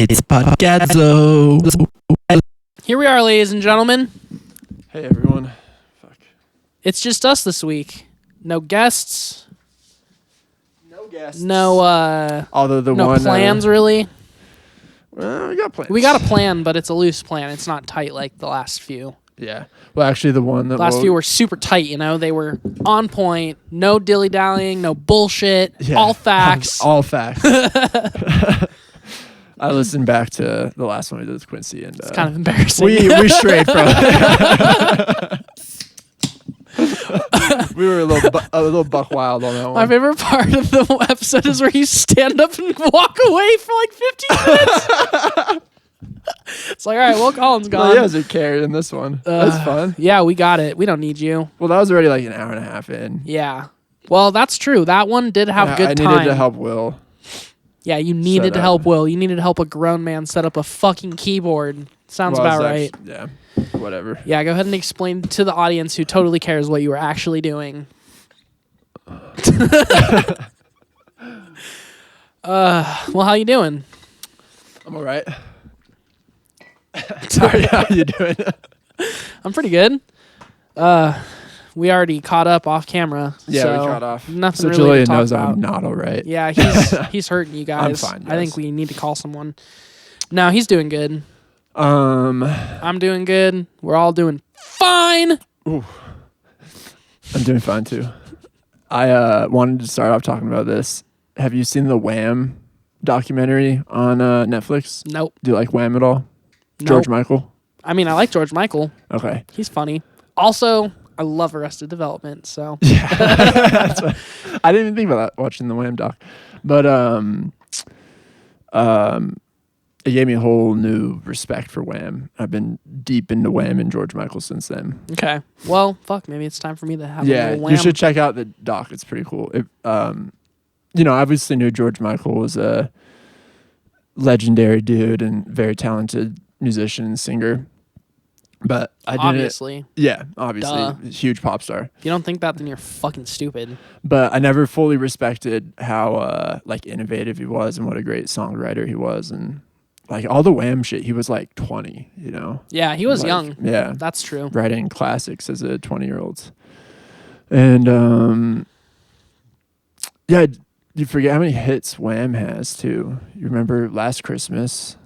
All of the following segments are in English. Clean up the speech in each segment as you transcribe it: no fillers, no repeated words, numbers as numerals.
It's podcadzo. Here we are, ladies and gentlemen. Hey everyone. Fuck. It's just us this week. No guests. No guests. No Although the no one plans really. Well, we got plans. We got a plan, but it's a loose plan. It's not tight like the last few. Yeah. Well, actually, the one that Last few were super tight, you know? They were on point, no dilly-dallying, no bullshit, all facts. All facts. I listened back to the last one we did with Quincy, and It's kind of embarrassing. we strayed from it. We were a little buck wild on that one. My favorite part of the episode is where you stand up and walk away for like 15 minutes. It's like, all right, Will Collins gone. Well, he hasn't carried in this one. That's fun. Yeah, we got it. We don't need you. Well, that was already like an hour and a half in. Yeah. Well, that's true. That one did have good time. I needed to help Will. Yeah, you needed to help Will. You needed to help a grown man set up a fucking keyboard. Sounds about right. Yeah. Whatever. Yeah, go ahead and explain to the audience who totally cares what you were actually doing. Well, how you doing? I'm all right. Sorry, how you doing? I'm pretty good. We already caught up off camera. Yeah, so we caught off. Nothing So really Julian to talk knows about. I'm not all right. Yeah, he's hurting you guys. I'm fine, I think yes. we need to call someone. No, he's doing good. I'm I'm doing good. We're all doing fine. doing fine too. I wanted to start off talking about this. Have you seen the Wham documentary on Netflix? Nope. Do you like Wham at all? Nope. George Michael? I mean, I like George Michael. Okay. He's funny. Also, I love Arrested Development, so. Yeah. That's what, I didn't even think about that watching the Wham doc. But it gave me a whole new respect for Wham. I've been deep into Wham and George Michael since then. Okay. Well, fuck, maybe it's time for me to have a Yeah, little you Wham. should check out the doc. It's pretty cool. It, obviously knew George Michael was a legendary dude and very talented musician and singer. But I didn't. Obviously. Yeah, obviously. Duh. Huge pop star. If you don't think that, then you're fucking stupid. But I never fully respected how innovative he was and what a great songwriter he was. And like all the Wham shit, he was like 20, you know? Yeah, he was Like, young. Yeah. That's true. Writing classics as a 20-year-old. And yeah, you forget how many hits Wham has too. You remember Last Christmas,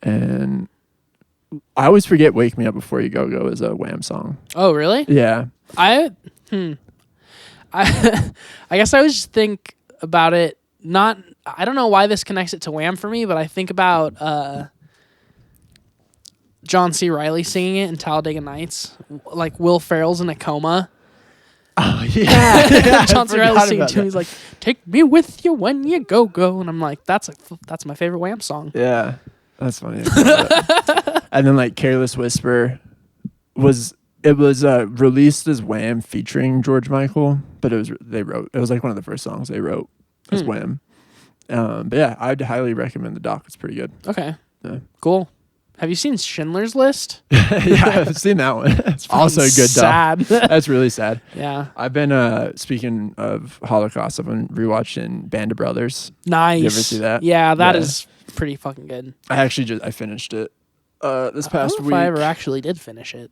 and I always forget Wake Me Up Before You Go Go is a Wham song. Oh, really? Yeah. I guess I always just think about it. I don't know why this connects it to Wham for me, but I think about John C. Reilly singing it in Talladega Nights, like Will Ferrell's in a coma. Oh yeah. John C. Reilly singing to him. He's like, "Take me with you when you go go," and I'm like, "That's my favorite Wham song." Yeah. That's funny. And then like Careless Whisper was released as Wham featuring George Michael, but it was like one of the first songs they wrote as Wham. But yeah, I'd highly recommend the doc. It's pretty good. Okay. Yeah. Cool. Have you seen Schindler's List? Yeah, I've seen that one. It's also a good doc. Sad. That's really sad. Yeah. I've been speaking of Holocaust, I've been rewatching Band of Brothers. Nice. You ever see that? Yeah, that is pretty fucking good. I finished it this past I don't week. know if I ever actually did finish it.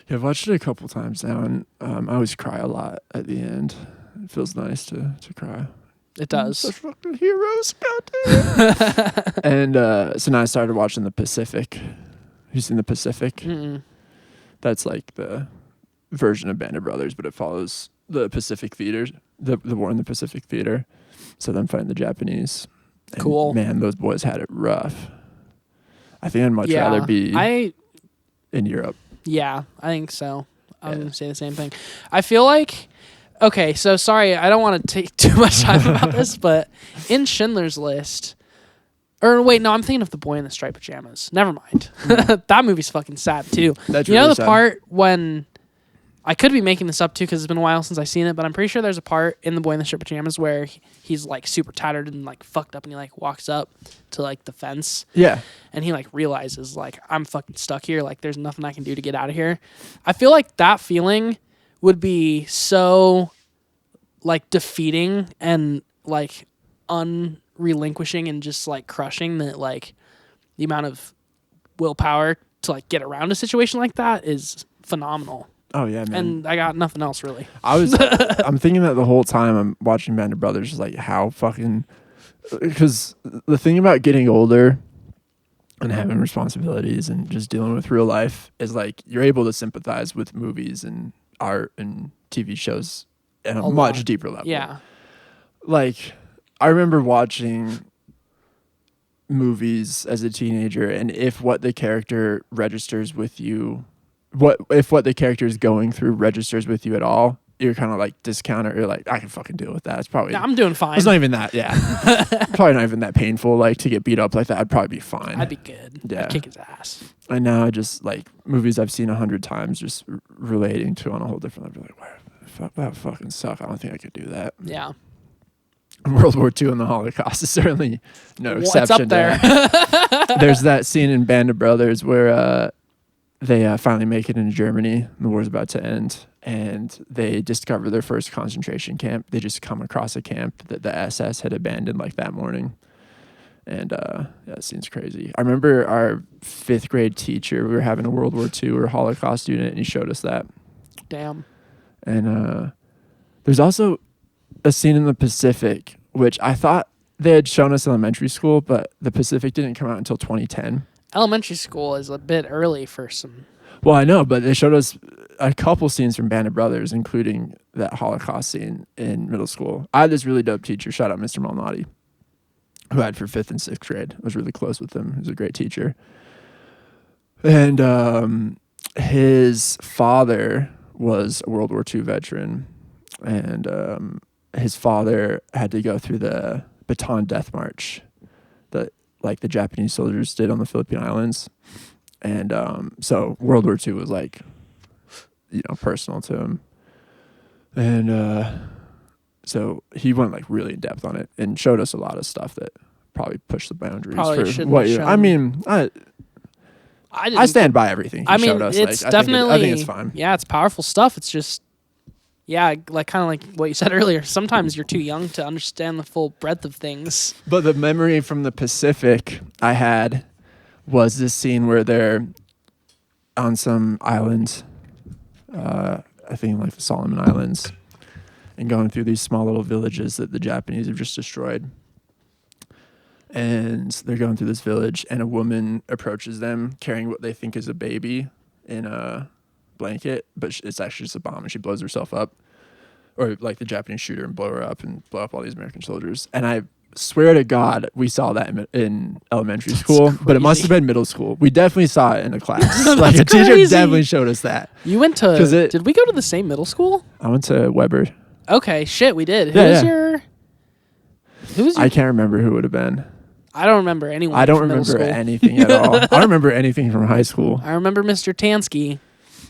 Yeah, I've watched it a couple times now, and I always cry a lot at the end. It feels nice to cry. It does. Such fucking heroes, goddamn. And so now I started watching The Pacific. You seen The Pacific? Mm-mm. That's like the version of Band of Brothers, but it follows the Pacific Theater, the war in the Pacific Theater. So them fighting the Japanese. And Cool. Man, those boys had it rough. I think I'd much rather be in Europe. Yeah, I think so. I was going to say the same thing. I feel like, okay, so sorry, I don't want to take too much time about this, but in Schindler's List, or wait, no, I'm thinking of The Boy in the Striped Pajamas. Never mind. That movie's fucking sad, too. That's you know really the sad. part when, I could be making this up, too, because it's been a while since I've seen it, but I'm pretty sure there's a part in The Boy in the Striped Pajamas where he's, like, super tattered and, like, fucked up, and he, like, walks up to, like, the fence. Yeah. And he, like, realizes, like, I'm fucking stuck here. Like, there's nothing I can do to get out of here. I feel like that feeling would be so, like, defeating and, like, relinquishing and just like crushing that, like the amount of willpower to like get around a situation like that is phenomenal. Oh yeah, man. And I got nothing else really. I'm thinking that the whole time I'm watching Band of Brothers, is like how fucking, because the thing about getting older and having responsibilities and just dealing with real life is like you're able to sympathize with movies and art and TV shows at a much deeper level. Yeah. Like I remember watching movies as a teenager, and if what the character registers with you, what the character is going through registers with you at all, you're kind of like discount it. You're like, I can fucking deal with that. It's probably I'm doing fine. It's not even that. Yeah, probably not even that painful. Like to get beat up like that, I'd probably be fine. I'd be good. Yeah. I'd kick his ass. And now I just like movies I've seen 100 times, just relating to on a whole different level. Like, wow, that fucking suck. I don't think I could do that. Yeah. World War II and the Holocaust is certainly no exception. It's up there. There's that scene in Band of Brothers where they finally make it into Germany. The war's about to end, and they discover their first concentration camp. They just come across a camp that the SS had abandoned like that morning. And that scene's crazy. I remember our 5th grade teacher, we were having a World War II or Holocaust unit, and he showed us that. Damn. And there's also a scene in the Pacific, which I thought they had shown us in elementary school, but the Pacific didn't come out until 2010. Elementary school is a bit early for some. Well, I know, but they showed us a couple scenes from Band of Brothers, including that Holocaust scene in middle school. I had this really dope teacher, shout out Mr. Malnati, who I had for 5th and 6th grade. I was really close with him. He was a great teacher. And his father was a World War II veteran, and his father had to go through the Bataan Death March that like the Japanese soldiers did on the Philippine Islands. And so World War II was like, personal to him. And so he went like really in depth on it and showed us a lot of stuff that probably pushed the boundaries for what you. I mean, I stand by everything he showed us. It's like, definitely. I think it's fine. Yeah, it's powerful stuff. It's just, like kind of like what you said earlier. Sometimes you're too young to understand the full breadth of things. But the memory from the Pacific I had was this scene where they're on some island, I think like the Solomon Islands, and going through these small little villages that the Japanese have just destroyed. And they're going through this village, and a woman approaches them carrying what they think is a baby in a blanket, but it's actually just a bomb, and she blows herself up. Or like the Japanese shoot her and blow her up and blow up all these American soldiers. And I swear to God, we saw that in elementary school, but it must have been middle school. We definitely saw it in a class. Like a teacher definitely showed us that. You went to, did we go to the same middle school? I went to Weber. Okay, shit, we did. Who was your? I can't remember who it would have been. I don't remember anyone. I don't remember anything at all. I don't remember anything from high school. I remember Mr. Tansky.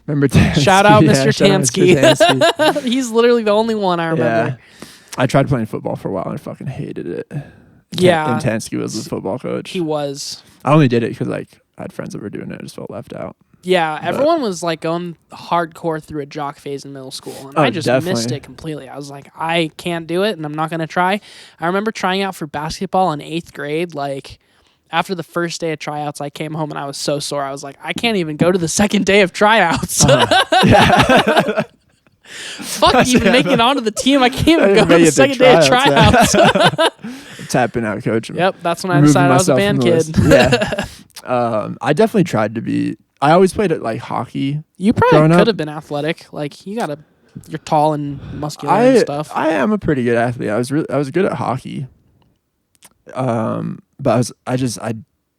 Remember Tansky? Shout out Mr. Tansky. Mr. Tansky. He's literally the only one I remember. Yeah. I tried playing football for a while and I fucking hated it. And Tansky was the football coach. He was. I only did it because like I had friends that were doing it. I just felt left out. Yeah, everyone was like going hardcore through a jock phase in middle school, and I just missed it completely. I was like, I can't do it, and I'm not going to try. I remember trying out for basketball in 8th grade, like after the first day of tryouts, I came home and I was so sore. I was like, I can't even go to the second day of tryouts. Fuck even making it onto the team. I can't even go to the second day of tryouts. Tapping out, coach. Yep, that's when I decided I was a band kid. Yeah. I definitely tried to be. I always played at like hockey. You probably could have been athletic. Like you're tall and muscular and stuff. I am a pretty good athlete. I was good at hockey. But I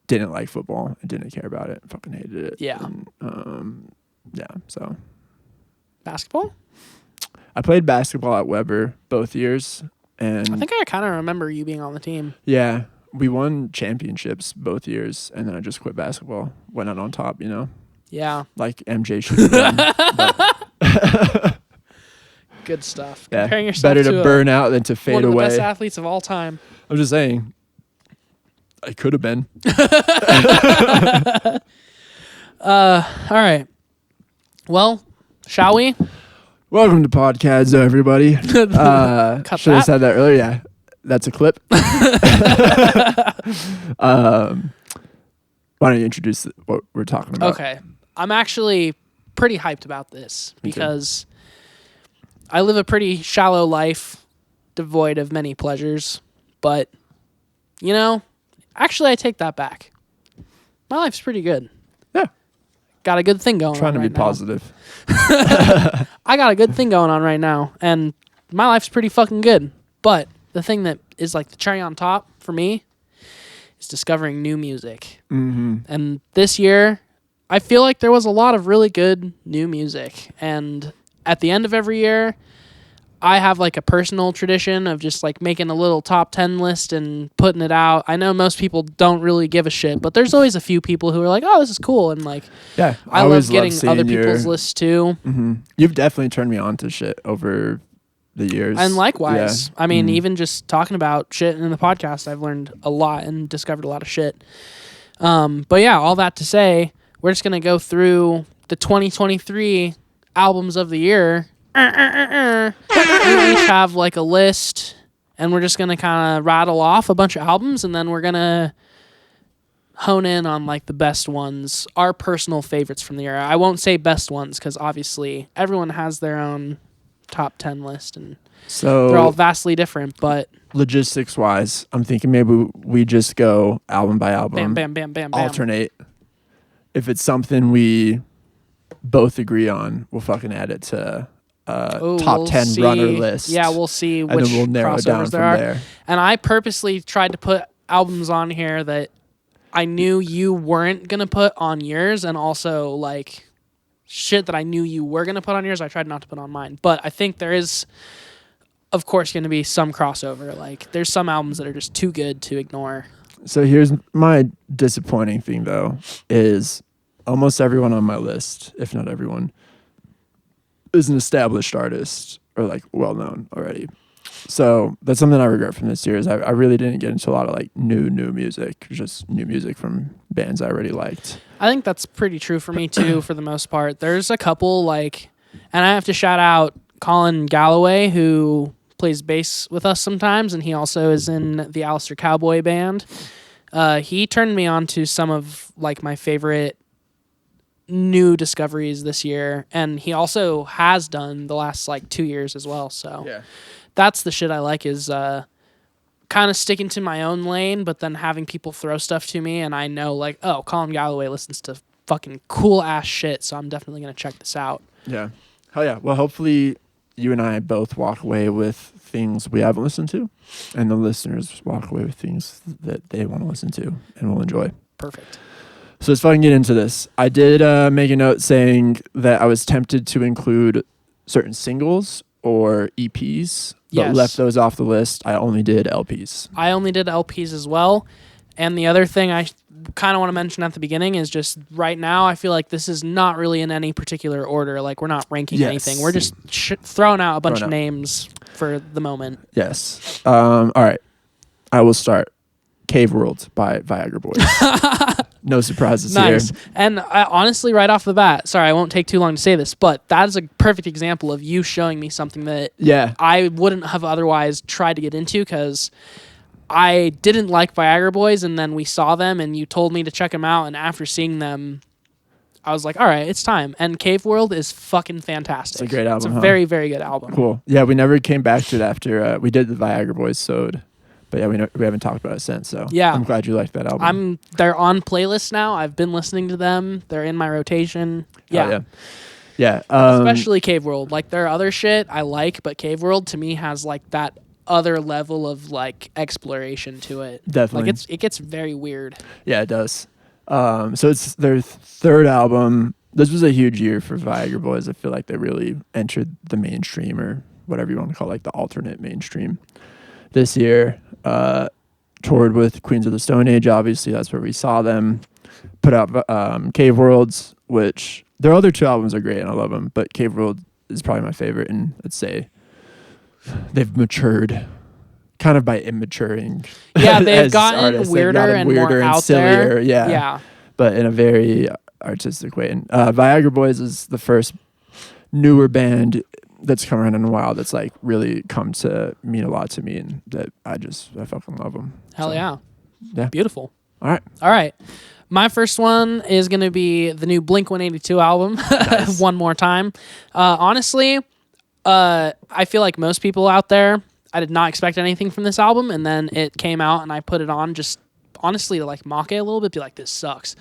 didn't like football. I didn't care about it. I fucking hated it. Yeah. And, so. Basketball? I played basketball at Weber both years. And I think I kind of remember you being on the team. Yeah. We won championships both years, and then I just quit basketball. Went out on top, Yeah. Like MJ should have done. Good stuff. Yeah. Comparing yourself Better to burn out than to fade away. One of the best athletes of all time. I'm just saying. I could have been. All right. Well, shall we? Welcome to podcadzo, everybody. Should have said that earlier. Yeah. that's a clip. Why don't you introduce what we're talking about? Okay. I'm actually pretty hyped about this because I live a pretty shallow life devoid of many pleasures. But, actually I take that back. My life's pretty good. Yeah. Got a good thing going on Trying to right be now. positive. I got a good thing going on right now, and my life's pretty fucking good. But the thing that is like the cherry on top for me is discovering new music. Mm-hmm. And this year, I feel like there was a lot of really good new music. And at the end of every year, I have like a personal tradition of just like making a little top 10 list and putting it out. I know most people don't really give a shit, but there's always a few people who are like, oh, this is cool. And like, yeah, I love getting other people's lists too. Mm-hmm. You've definitely turned me on to shit over the years. And likewise, yeah. I mean, even just talking about shit in the podcast, I've learned a lot and discovered a lot of shit. But yeah, all that to say, we're just going to go through the 2023 albums of the year. We each have like a list, and we're just going to kind of rattle off a bunch of albums, and then we're going to hone in on like the best ones, our personal favorites from the year. I won't say best ones because obviously everyone has their own top 10 list, and so they're all vastly different, but logistics wise, I'm thinking maybe we just go album by album, bam. alternate. If it's something we both agree on, we'll fucking add it to top 10 runner list. Yeah, we'll see and which then we'll narrow it down crossovers from there are. there. And I purposely tried to put albums on here that I knew you weren't going to put on yours, and also like shit that I knew you were going to put on yours, I tried not to put on mine. But I think there is, of course, going to be some crossover. Like, there's some albums that are just too good to ignore. So here's my disappointing thing, though, is almost everyone on my list, if not everyone, is an established artist or like well-known already. So that's something I regret from this year is I really didn't get into a lot of like new music, just new music from bands I already liked. I think that's pretty true for me too, for the most part. There's a couple like, and I have to shout out Colin Galloway, who plays bass with us sometimes, and he also is in the Alistair Cowboy band. He turned me on to some of like my favorite new discoveries this year, and he also has done the last like 2 years as well. So Yeah. that's the shit I like, is kind of sticking to my own lane, but then having people throw stuff to me, and I know like, oh, Colin Galloway listens to fucking cool ass shit, so I'm definitely gonna check this out. Yeah. Hell yeah. Well, hopefully you and I both walk away with things we haven't listened to, and the listeners walk away with things that they want to listen to and will enjoy. Perfect. So let's fucking get into this. I did make a note saying that I was tempted to include certain singles or EPs, but Yes. left those off the list. I only did LPs. I only did LPs as well. And the other thing I kind of want to mention at the beginning is just right now, I feel like this is not really in any particular order. Like, we're not ranking Yes. anything. We're just throwing out a bunch Throwing of out. names for the moment. Yes. All right. I will start. Cave World by Viagra Boys. No surprises Nice. here. And honestly, right off the bat, sorry, I won't take too long to say this, but that is a perfect example of you showing me something that Yeah. I wouldn't have otherwise tried to get into, because I didn't like Viagra Boys, and then we saw them, and you told me to check them out, and after seeing them, I was like, all right, it's time. And Cave World is fucking fantastic. It's a great album, It's a huh? very, very good album. Cool. Yeah, we never came back to it after we did the Viagra Boys sode. But yeah, we haven't talked about it since. So Yeah. I'm glad you liked that album. They're on playlists now. I've been listening to them. They're in my rotation. Yeah. Yeah. Especially Cave World. Like, there are other shit I like, but Cave World to me has like that other level of like exploration to it. Definitely. Like, it gets very weird. Yeah, it does. So it's their third album. This was a huge year for Viagra Boys. I feel like they really entered the mainstream, or whatever you want to call it, like the alternate mainstream this year. Toured with Queens of the Stone Age, obviously. That's where we saw them. Put out Cave Worlds, which their other two albums are great and I love them, but Cave World is probably my favorite, and let's say they've matured kind of by immaturing. Yeah, they've as gotten artists. weirder and more out sillier, there. yeah, but in a very artistic way. And Viagra Boys is the first newer band that's come around in a while that's like really come to mean a lot to me, and that I fucking love them. Hell yeah. Yeah. Beautiful. All right. My first one is going to be the new Blink-182 album. Nice. One more time. Honestly, I feel like most people out there, I did not expect anything from this album, and then it came out and I put it on just honestly to like mock it a little bit, be like, this sucks.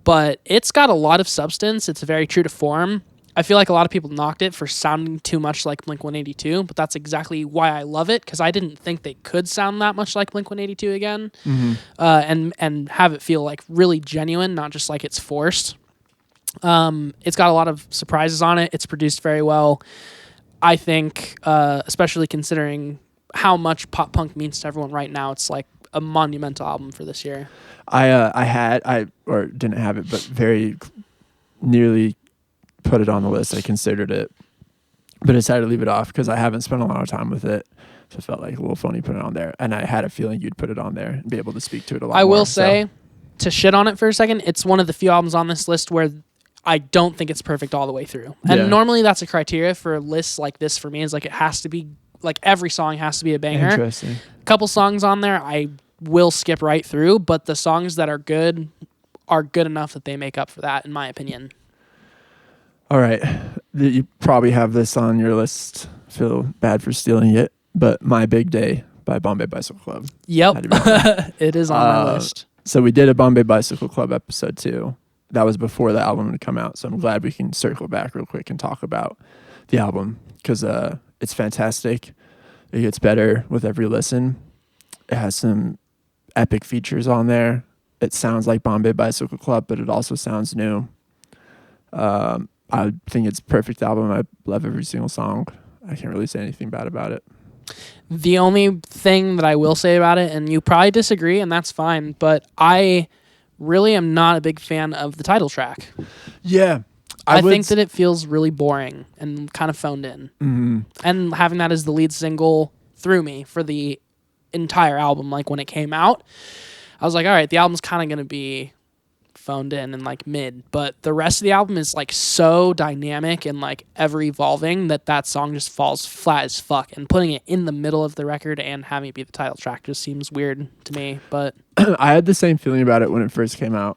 But it's got a lot of substance. It's very true to form. I feel like a lot of people knocked it for sounding too much like Blink-182, but that's exactly why I love it, because I didn't think they could sound that much like Blink-182 again, and have it feel like really genuine, not just like it's forced. It's got a lot of surprises on it. It's produced very well. I think, especially considering how much pop punk means to everyone right now, it's like a monumental album for this year. I didn't have it, but very nearly put it on the list. I considered it, but decided to leave it off because I haven't spent a lot of time with it. So it felt like a little funny putting it on there. And I had a feeling you'd put it on there and be able to speak to it a lot more. I will say, to shit on it for a second, it's one of the few albums on this list where I don't think it's perfect all the way through. And normally that's a criteria for lists like this for me, is like it has to be, like every song has to be a banger. Interesting. A couple songs on there I will skip right through, but the songs that are good enough that they make up for that, in my opinion. All right. You probably have this on your list. Feel bad for stealing it, but My Big Day by Bombay Bicycle Club. Yep. It is on my list. So we did a Bombay Bicycle Club episode too. That was before the album had come out. So I'm glad we can circle back real quick and talk about the album, because it's fantastic. It gets better with every listen. It has some epic features on there. It sounds like Bombay Bicycle Club, but it also sounds new. I think it's a perfect album. I love every single song. I can't really say anything bad about it. The only thing that I will say about it, and you probably disagree, and that's fine, but I really am not a big fan of the title track. Yeah. I think that it feels really boring and kind of phoned in. Mm-hmm. And having that as the lead single threw me for the entire album. Like when it came out, I was like, all right, the album's kind of going to be phoned in and like mid, but the rest of the album is like so dynamic and like ever evolving that song just falls flat as fuck, and putting it in the middle of the record and having it be the title track just seems weird to me. But I had the same feeling about it when it first came out.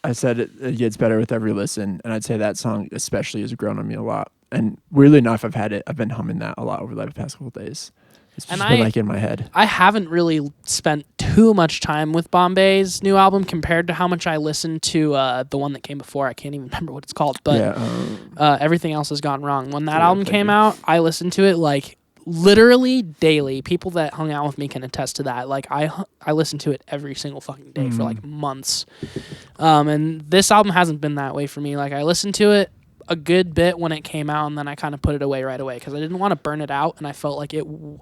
I said it gets better with every listen, and I'd say that song especially has grown on me a lot. And weirdly enough, I've been humming that a lot over the past couple of days. It's just been like in my head. I haven't really spent too much time with Bombay's new album compared to how much I listened to the one that came before. I can't even remember what it's called, but everything else has gone wrong. When that album came out, I listened to it like literally daily. People that hung out with me can attest to that. Like I listened to it every single fucking day for like months. And this album hasn't been that way for me. Like I listened to it a good bit when it came out, and then I kind of put it away right away because I didn't want to burn it out, and I felt like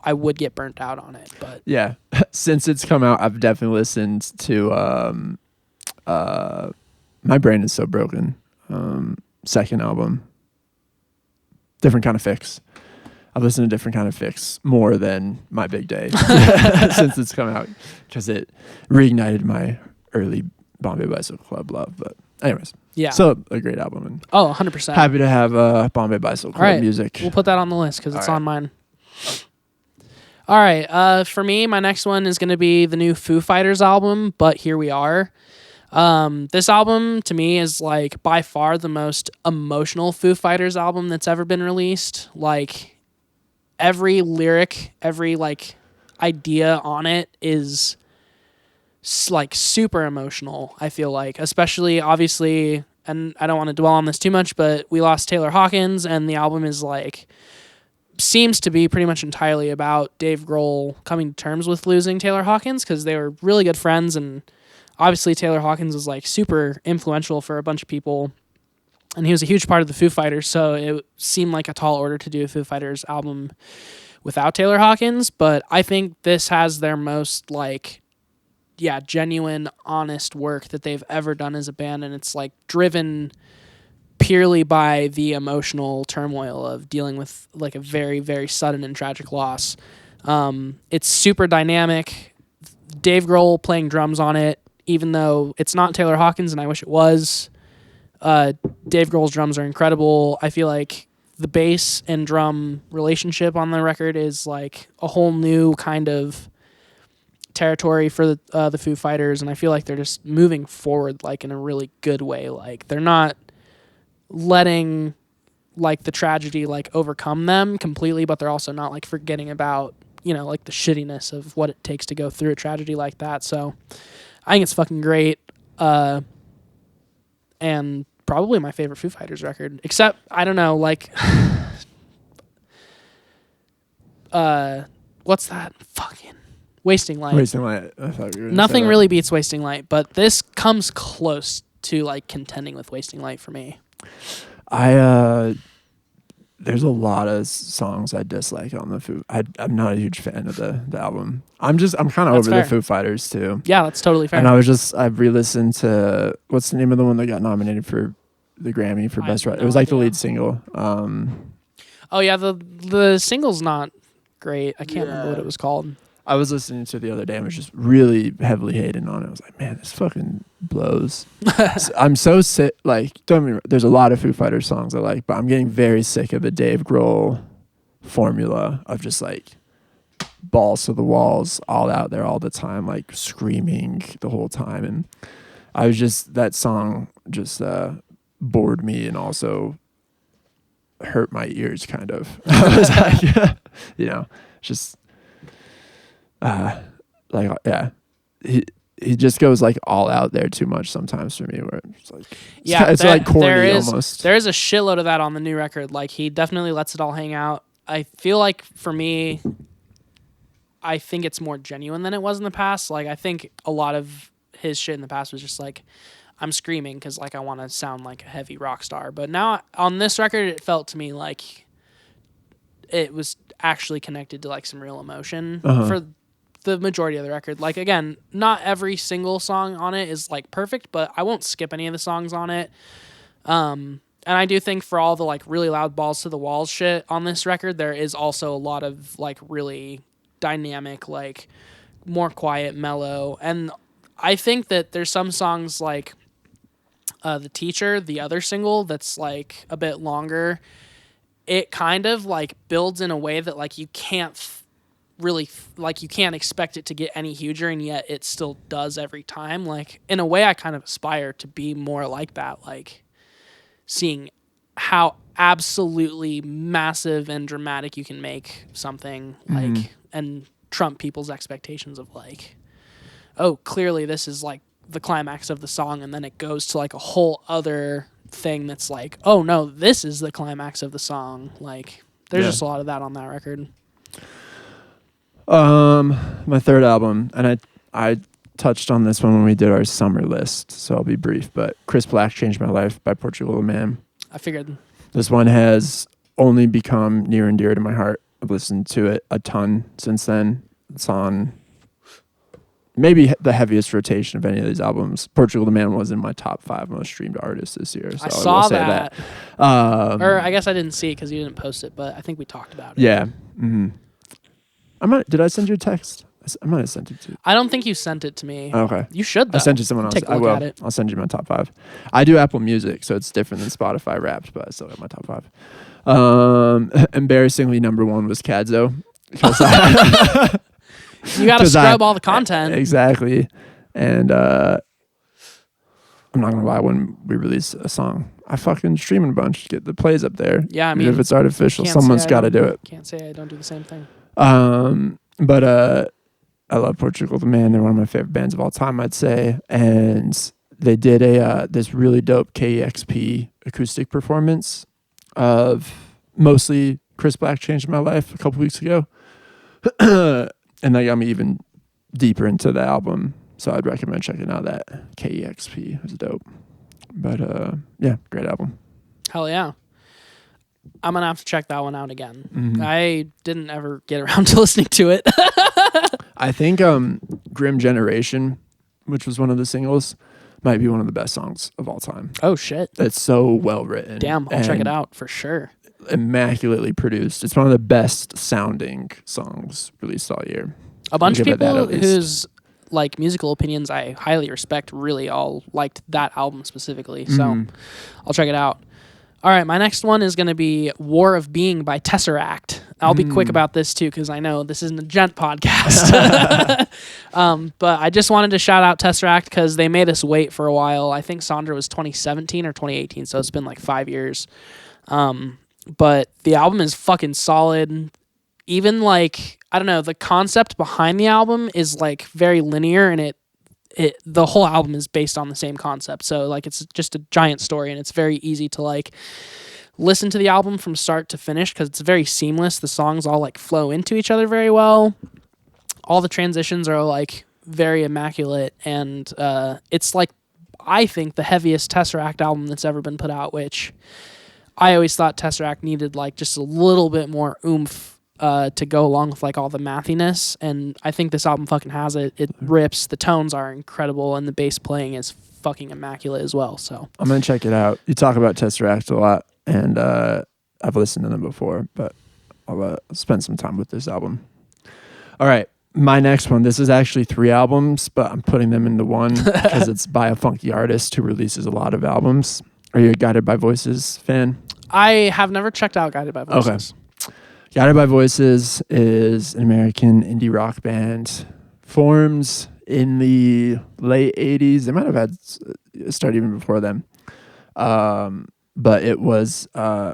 I would get burnt out on it. But yeah, since it's come out, I've definitely listened to My Brain Is So Broken, second album, Different Kind of Fix. I've listened to Different Kind of Fix more than My Big Day since it's come out, because it reignited my early Bombay Bicycle Club love. But anyways, yeah, so a great album, and 100%. Happy to have Bombay Bicycle Club music. We'll put that on the list because it's on mine. All right, for me, my next one is going to be the new Foo Fighters album, But Here We Are. This album to me is like by far the most emotional Foo Fighters album that's ever been released. Like every lyric, every like idea on it is like super emotional, I feel like, especially obviously, and I don't want to dwell on this too much, but we lost Taylor Hawkins, and the album is like seems to be pretty much entirely about Dave Grohl coming to terms with losing Taylor Hawkins, because they were really good friends, and obviously Taylor Hawkins was like super influential for a bunch of people, and he was a huge part of the Foo Fighters, so it seemed like a tall order to do a Foo Fighters album without Taylor Hawkins. But I think this has their most like genuine, honest work that they've ever done as a band, and it's like driven purely by the emotional turmoil of dealing with like a very, very sudden and tragic loss. It's super dynamic. Dave Grohl playing drums on it, even though it's not Taylor Hawkins, and I wish it was. Dave Grohl's drums are incredible. I feel like the bass and drum relationship on the record is like a whole new kind of territory for the Foo Fighters, and I feel like they're just moving forward like in a really good way. Like they're not letting like the tragedy like overcome them completely, but they're also not like forgetting about, you know, like the shittiness of what it takes to go through a tragedy like that. So I think it's fucking great. And probably my favorite Foo Fighters record, except I don't know, like what's that fucking Wasting Light. Wasting Light. I thought you were gonna Nothing say that. really beats Wasting Light, but this comes close to like contending with Wasting Light for me. There's a lot of songs I dislike on the Foo. I'm not a huge fan of the album. I'm kind of That's over fair. the Foo Fighters too. Yeah, that's totally fair. And I've re-listened to, what's the name of the one that got nominated for the Grammy for I Best have Rock? no It was like the idea. lead single. Oh yeah, the single's not great. I can't remember what it was called. I was listening to it the other day and was just really heavily hating on it. I was like, man, this fucking blows. I'm so sick. Like, don't get me wrong, there's a lot of Foo Fighters songs I like, but I'm getting very sick of the Dave Grohl formula of just like balls to the walls, all out there all the time, like screaming the whole time. And I was just, that song just bored me and also hurt my ears kind of. I was like, you know, just like, yeah, he just goes like all out there too much sometimes for me, where it's like, Yeah, it's like corny almost. There is a shitload of that on the new record. Like he definitely lets it all hang out. I feel like for me, I think it's more genuine than it was in the past. Like I think a lot of his shit in the past was just like, I'm screaming because like I want to sound like a heavy rock star. But now on this record, it felt to me like it was actually connected to like some real emotion for the majority of the record. Like again, not every single song on it is like perfect, but I won't skip any of the songs on it. And I do think for all the like really loud balls to the walls shit on this record, there is also a lot of like really dynamic, like more quiet, mellow. And I think that there's some songs like The Teacher, the other single that's like a bit longer. It kind of like builds in a way that like you can't really like you can't expect it to get any huger, and yet it still does every time. Like in a way I kind of aspire to be more like that, like seeing how absolutely massive and dramatic you can make something like and trump people's expectations of like, oh, clearly this is like the climax of the song, and then it goes to like a whole other thing that's like, oh no, this is the climax of the song. Like there's just a lot of that on that record. My third album, and I touched on this one when we did our summer list, so I'll be brief, but Chris Black Changed My Life by Portugal the Man. I figured. This one has only become near and dear to my heart. I've listened to it a ton since then. It's on maybe the heaviest rotation of any of these albums. Portugal the Man was in my top 5 most streamed artists this year. So I saw will say that. Or I guess I didn't see it because you didn't post it, but I think we talked about it. Yeah. Mm-hmm. Did I send you a text? I might have sent it to you. I don't think you sent it to me. Okay. You should, though. I sent it to someone else. Take a I look will. at it. I'll send you my top 5. I do Apple Music, so it's different than Spotify Wrapped, but I still got my top 5. Embarrassingly, number 1 was Kadzo. You got to scrub all the content. Exactly. And I'm not going to lie, when we release a song, I fucking stream a bunch to get the plays up there. Yeah, I Even mean, if it's artificial, can't someone's say I got to don't- do it. Can't say I don't do the same thing. But I love Portugal the Man. They're one of my favorite bands of all time, I'd say. And they did this really dope KEXP acoustic performance of mostly Chris Black Changed My Life a couple weeks ago. And that got me even deeper into the album. So I'd recommend checking out that KEXP. It was dope. But yeah, great album. Hell yeah. I'm going to have to check that one out again. Mm-hmm. I didn't ever get around to listening to it. I think Grim Generation, which was one of the singles, might be one of the best songs of all time. Oh, shit. It's so well written. Damn, I'll check it out for sure. Immaculately produced. It's one of the best sounding songs released all year. A bunch of I'll give it that people at least. whose like musical opinions I highly respect really all liked that album specifically. So I'll check it out. All right, my next one is going to be War of Being by Tesseract. I'll be quick about this too because I know this isn't a gent podcast. But I just wanted to shout out Tesseract because they made us wait for a while. I think Sandra was 2017 or 2018, so it's been like 5 years. But the album is fucking solid. Even like, I don't know, the concept behind the album is like very linear, and the whole album is based on the same concept. So like it's just a giant story, and it's very easy to like listen to the album from start to finish because it's very seamless. The songs all like flow into each other very well. All the transitions are like very immaculate, and it's like, I think, the heaviest Tesseract album that's ever been put out, which I always thought Tesseract needed like just a little bit more oomph to go along with like all the mathiness, and I think this album fucking has it. It rips. The tones are incredible, and the bass playing is fucking immaculate as well. So I'm gonna check it out. You talk about Tesseract a lot, and I've listened to them before, but I'll spend some time with this album. All right, my next one. This is actually 3 albums, but I'm putting them into one because it's by a funky artist who releases a lot of albums. Are you a Guided by Voices fan? I have never checked out Guided by Voices. Okay. Guided by Voices is an American indie rock band formed in the late 80s. They might have had started even before them. But it was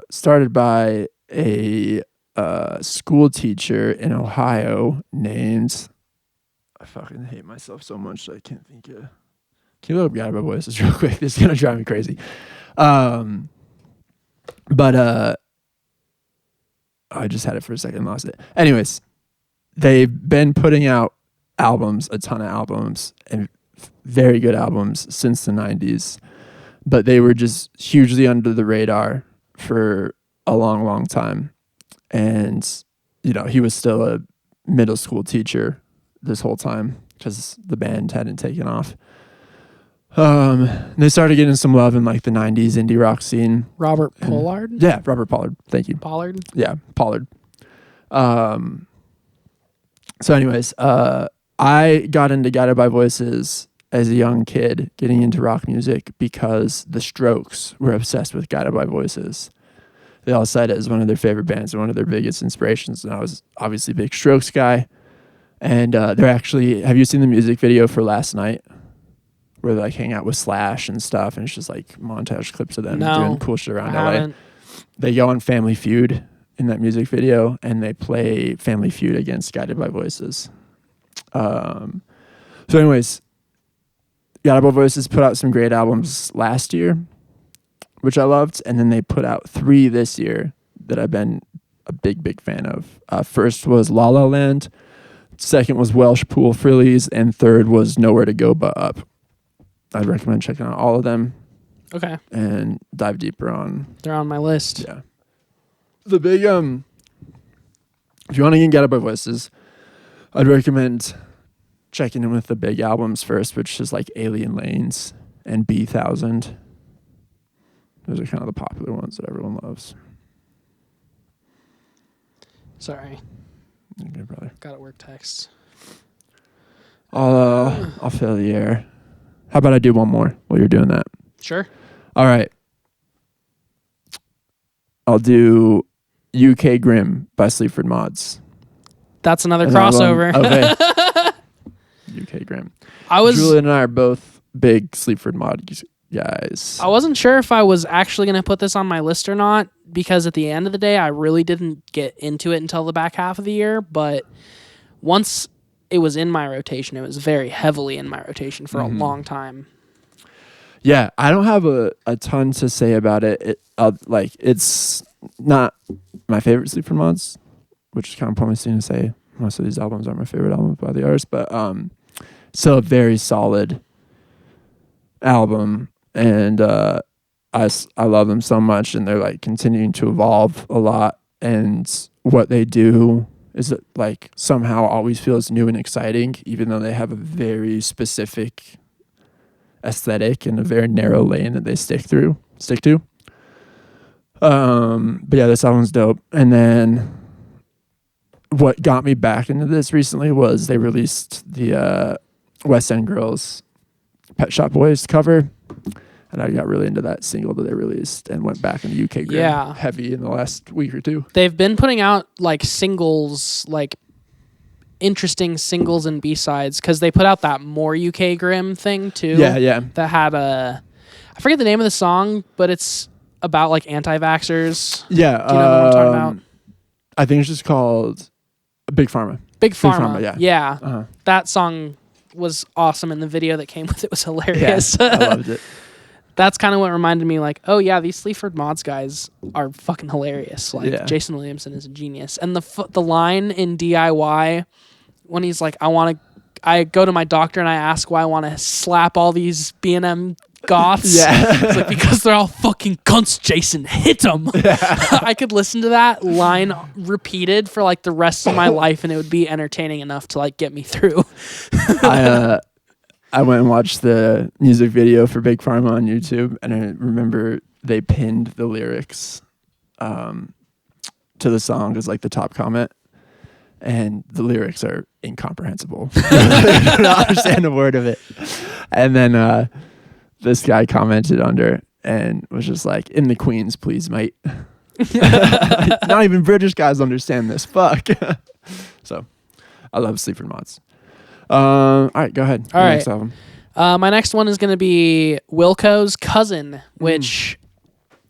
started by a school teacher in Ohio named... I fucking hate myself so much that I can't think of... Can you look up Guided by Voices real quick? This is going to drive me crazy. I just had it for a second, lost it. Anyways, they've been putting out albums, a ton of albums, and very good albums since the 90s. But they were just hugely under the radar for a long, long time. And, you know, he was still a middle school teacher this whole time because the band hadn't taken off. They started getting some love in like the 90s indie rock scene. Robert Pollard? Yeah, Robert Pollard. Thank you. Pollard? Yeah, Pollard. So anyways, I got into Guided by Voices as a young kid, getting into rock music because the Strokes were obsessed with Guided by Voices. They all cite it as one of their favorite bands and one of their biggest inspirations. And I was obviously a big Strokes guy. And they're actually, have you seen the music video for Last Night? Where they like hang out with Slash and stuff, and it's just like montage clips of them doing cool shit around LA. They go on Family Feud in that music video, and they play Family Feud against Guided by Voices. So anyways, Guided by Voices put out some great albums last year, which I loved, and then they put out 3 this year that I've been a big fan of. First was La La Land, second was Welsh Pool Frillies, and third was Nowhere to Go But Up. I'd recommend checking out all of them. Okay. And dive deeper on. They're on my list. Yeah. The big if you want to get Guided by Voices, I'd recommend checking in with the big albums first, which is like Alien Lanes and B1000. Those are kind of the popular ones that everyone loves. Sorry. Okay, brother. Got to work texts. I'll fill the air. How about I do one more while you're doing that? Sure. All right. I'll do UK Grim by Sleaford Mods. That's another crossover. Okay. UK Grim. Julian and I are both big Sleaford Mod guys. I wasn't sure if I was actually going to put this on my list or not, because at the end of the day, I really didn't get into it until the back half of the year. But once it was in my rotation, it was very heavily in my rotation for a long time. Yeah, I don't have a ton to say about it. It's not my favorite Sleaford Mods, which is kind of promising to say. Most of these albums aren't my favorite albums by the artist, but still a very solid album, and I love them so much, and they're like continuing to evolve a lot, and what they do is it like somehow always feels new and exciting, even though they have a very specific aesthetic and a very narrow lane that they stick to. But yeah, this album's dope. And then what got me back into this recently was they released the West End Girls Pet Shop Boys cover, And I got really into that single that they released and went back in the UK Grim heavy in the last week or two. They've been putting out like singles, like interesting singles and B-sides, because they put out that More UK Grim thing too. Yeah. That had I forget the name of the song, but it's about like anti-vaxxers. Yeah. Do you know what I'm talking about? I think it's just called Big Pharma. Big Pharma. Yeah. Uh-huh. That song was awesome, and the video that came with it was hilarious. Yeah, I loved it. That's kind of what reminded me, like, oh yeah, these Sleaford Mods guys are fucking hilarious. Like, Jason Williamson is a genius, and the line in DIY when he's like, I go to my doctor and I ask why I want to slap all these B&M goths. Yeah, it's like, because they're all fucking cunts. Jason, hit them. Yeah. I could listen to that line repeated for like the rest of my life, and it would be entertaining enough to like get me through. I went and watched the music video for Big Pharma on YouTube, and I remember they pinned the lyrics to the song as like the top comment, and the lyrics are incomprehensible. I don't understand a word of it. And then this guy commented under and was just like, "In the Queens, please, mate." Not even British guys understand this. Fuck. So, I love Sleaford Mods. All right, go ahead. All right. Next album. My next one is going to be Wilco's Cousin, which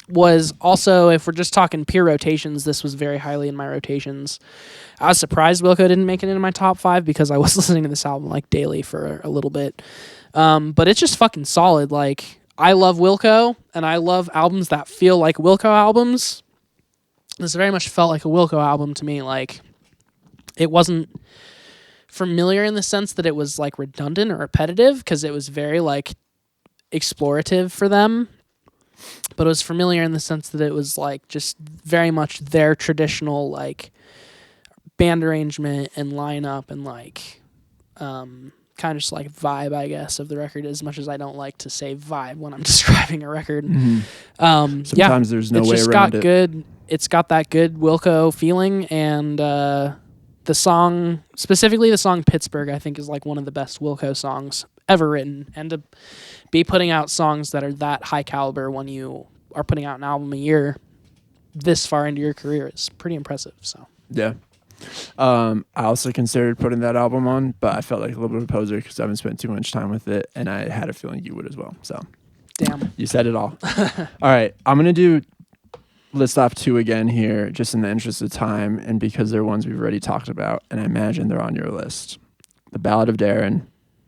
was also, if we're just talking pure rotations, this was very highly in my rotations. I was surprised Wilco didn't make it into my top 5 because I was listening to this album like daily for a little bit. But it's just fucking solid. Like, I love Wilco, and I love albums that feel like Wilco albums. This very much felt like a Wilco album to me. Like, it wasn't familiar in the sense that it was like redundant or repetitive, because it was very like explorative for them, but it was familiar in the sense that it was like just very much their traditional like band arrangement and lineup and like kind of just like vibe, I guess, of the record, as much as I don't like to say vibe when I'm describing a record. Sometimes there's no way around it. It's got that good Wilco feeling, and the song, specifically the song Pittsburgh, I think is like one of the best Wilco songs ever written. And to be putting out songs that are that high caliber when you are putting out an album a year this far into your career is pretty impressive. So yeah. I also considered putting that album on, but I felt like a little bit of a poser because I haven't spent too much time with it, and I had a feeling you would as well. So damn. You said it all. All right. I'm going to list off 2 again here, just in the interest of time, and because they're ones we've already talked about, and I imagine they're on your list. The Ballad of Darren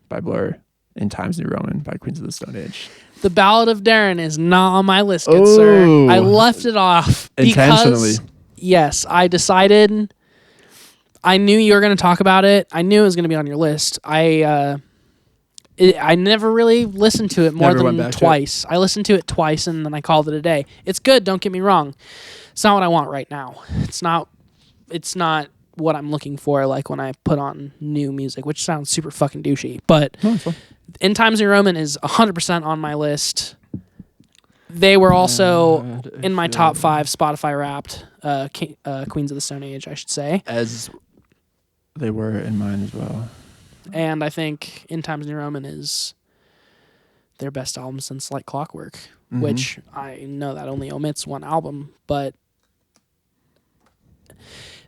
by Blur, In Times New Roman by Queens of the Stone Age. The Ballad of Darren is not on my list, good sir. I left it off intentionally. Because, yes, I decided, I knew you were going to talk about it. I knew it was going to be on your list. I never really listened to it more than twice. I listened to it twice, and then I called it a day. It's good, don't get me wrong. It's not what I want right now. It's not what I'm looking for, like when I put on new music, which sounds super fucking douchey. But In Times New Roman is 100% on my list. They were also in my top 5 Spotify Wrapped, Queens of the Stone Age, I should say. As they were in mine as well. And I think In Times New Roman is their best album since Like Clockwork, which I know that only omits one album, but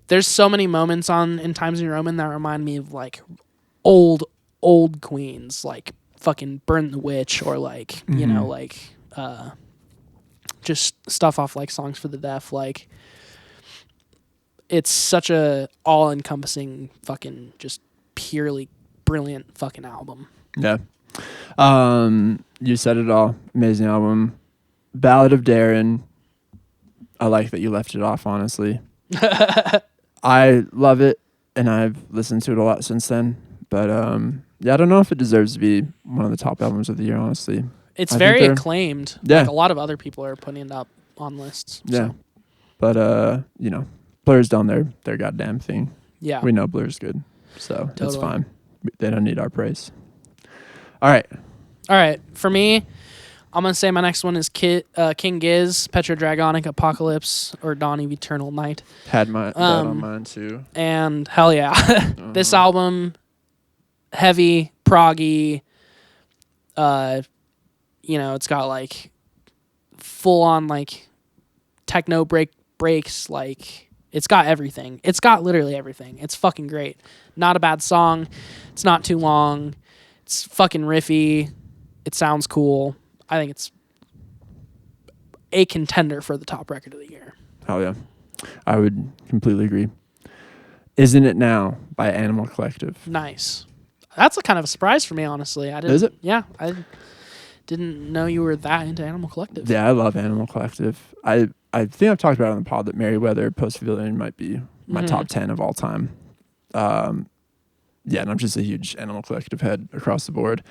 there's so many moments on In Times New Roman that remind me of like old Queens, like fucking Burn the Witch, or like, you know, like just stuff off like Songs for the Deaf. Like, it's such a all-encompassing fucking just purely brilliant fucking album. Yeah. You said it all. Amazing album. Ballad of Darren. I like that you left it off, honestly. I love it, and I've listened to it a lot since then. But yeah, I don't know if it deserves to be one of the top albums of the year, honestly. It's very acclaimed. Yeah. Like, a lot of other people are putting it up on lists. Yeah. So. But you know, Blur's done their goddamn thing. Yeah. We know Blur's good. So that's Totally. fine. They don't need our praise. All right. For me, I'm going to say my next one is King Giz, Petrodragonic Apocalypse, or Dawn of Eternal Night. Had that on mine too. And hell yeah. This album, heavy, proggy, it's got like full on like techno breaks, like it's got everything. It's got literally everything. It's fucking great. Not a bad song. It's not too long. It's fucking riffy. It sounds cool. I think it's a contender for the top record of the year. Oh yeah, I would completely agree. Isn't It Now by Animal Collective. Nice. That's a kind of a surprise for me, honestly. Is it? Yeah, I didn't know you were that into Animal Collective. Yeah, I love Animal Collective. I think I've talked about it on the pod that Merriweather Post-Pavilion might be my top 10 of all time. Yeah, and I'm just a huge Animal Collective head across the board.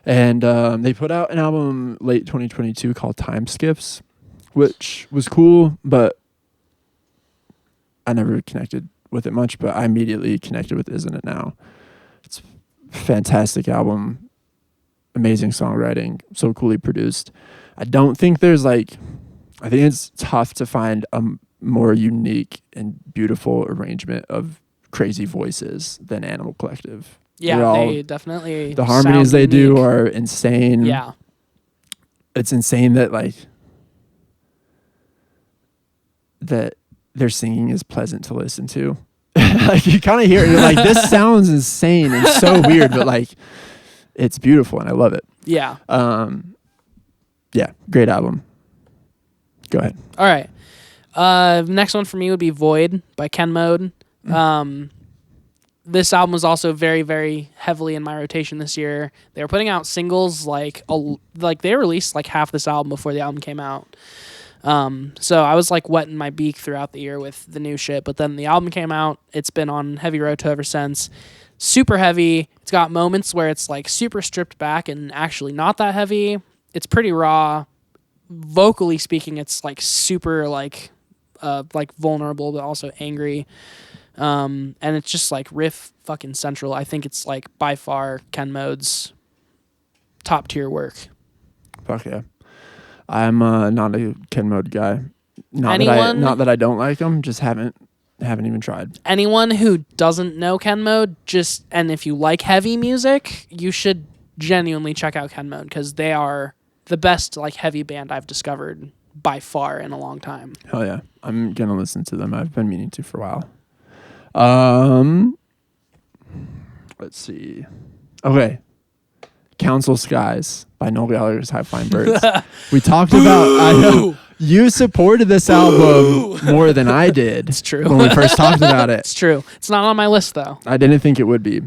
And they put out an album late 2022 called Time Skips, which was cool, but I never connected with it much, but I immediately connected with Isn't It Now. It's a fantastic album, amazing songwriting, so coolly produced. I don't think there's I think it's tough to find a more unique and beautiful arrangement of crazy voices than Animal Collective. Yeah, they definitely the harmonies they unique. do are insane. Yeah. It's insane that that their singing is pleasant to listen to. You kind of hear it, you're like, this sounds insane and so weird, but it's beautiful and I love it. Yeah. Yeah, great album. Go ahead. All right. Next one for me would be Void by Ken Mode. This album was also very, very heavily in my rotation this year. They were putting out singles they released half this album before the album came out. So I was wetting my beak throughout the year with the new shit, but then the album came out. It's been on heavy roto ever since. Super heavy. It's got moments where it's super stripped back and actually not that heavy. It's pretty raw. Vocally speaking, it's super vulnerable but also angry. And it's just riff fucking central. I think it's by far Ken Mode's top tier work. Fuck yeah. I'm not a Ken Mode guy. Not that I don't like him, just haven't even tried. Anyone who doesn't know Ken Mode, and if you like heavy music, you should genuinely check out Ken Mode because they are the best heavy band I've discovered by far in a long time. Hell yeah. I'm gonna listen to them. I've been meaning to for a while. Let's see. Okay. Council Skies by Noel Gallagher's High Flying Birds. We talked about. I know you supported this album more than I did. It's true. When we first talked about it. It's true. It's not on my list though. I didn't think it would be.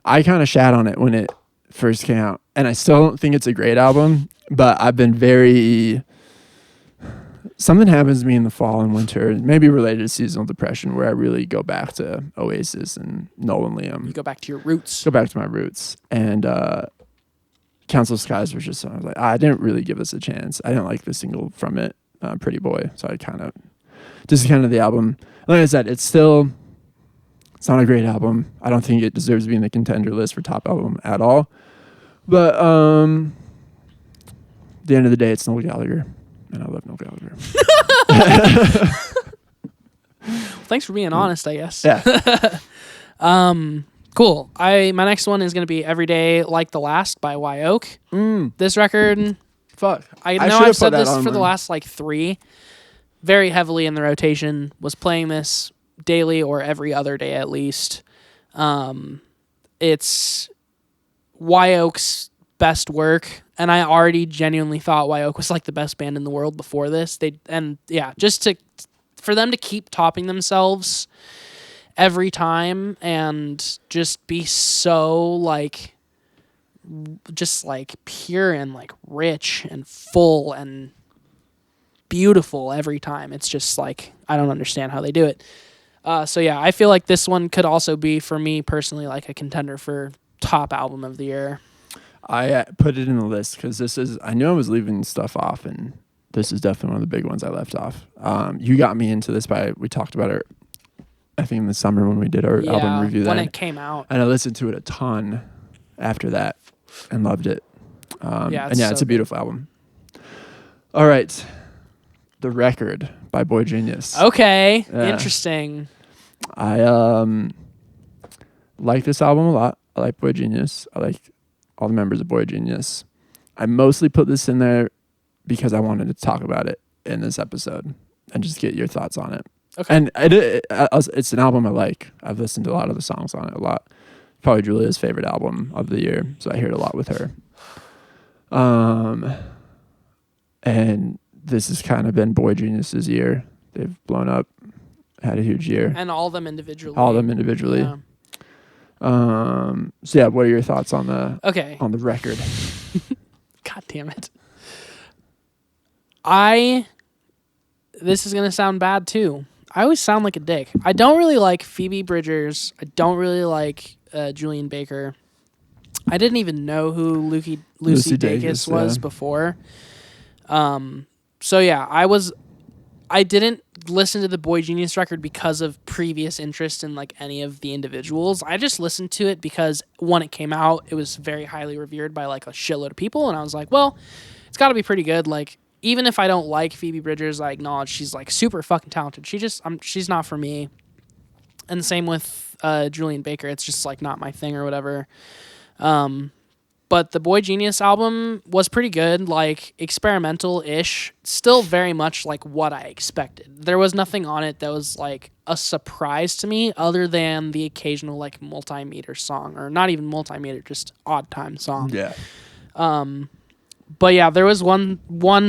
I kind of shat on it when it first came out, and I still don't think it's a great album. But I've been very. Something happens to me in the fall and winter, maybe related to seasonal depression, where I really go back to Oasis and Noel and Liam. You go back to your roots. Go back to my roots. And Council Skies was just, I was like, I didn't really give this a chance. I didn't like the single from it, Pretty Boy. So I discounted the album. Like I said, it's not a great album. I don't think it deserves to be in the contender list for top album at all. But at the end of the day, it's Noel Gallagher. And I love Noel Gallagher. Thanks for being honest, I guess. Yeah. Cool. My next one is going to be Every Day Like the Last by Y Oak. This record, Fuck. I know I've said this for the last 3. Very heavily in the rotation. Was playing this daily or every other day at least. It's Y Oak's best work, and I already genuinely thought Y Oak was the best band in the world before this. For them to keep topping themselves every time and just be so pure and rich and full and beautiful every time. It's just I don't understand how they do it. So yeah, I feel this one could also be for me personally a contender for top album of the year. I put it in the list because I knew I was leaving stuff off, and this is definitely one of the big ones I left off. You got me into this we talked about it, I think in the summer when we did our album review when it came out. And I listened to it a ton after that and loved it. It's a beautiful album. All right. The Record by Boy Genius. Okay. Interesting. I like this album a lot. I like Boy Genius. I like all the members of Boy Genius. I mostly put this in there because I wanted to talk about it in this episode and just get your thoughts on it. Okay. And it's an album I like. I've listened to a lot of the songs on it a lot. Probably Julia's favorite album of the year, so I hear it a lot with her. And this has kind of been Boy Genius's year. They've blown up, had a huge year. And all of them individually. Yeah. So yeah, what are your thoughts on the record? God damn it. This is gonna sound bad too. I always sound like a dick. I don't really like Phoebe Bridgers. I don't really like Julian Baker. I didn't even know who Lucy Dacus was before. So yeah, I didn't listen to the Boy Genius record because of previous interest in like any of the individuals. I just listened to it because when it came out, it was very highly revered by like a shitload of people, and I was like, well, it's got to be pretty good. Like, even if I don't like Phoebe Bridgers, I acknowledge she's like super fucking talented. She's not for me. And same with Julian Baker. It's just like not my thing or whatever. But the Boy Genius album was pretty good, like experimental-ish, still very much like what I expected. There was nothing on it that was like a surprise to me other than the occasional like multimeter song, or not even multimeter, just odd time song. Yeah. But yeah, there was one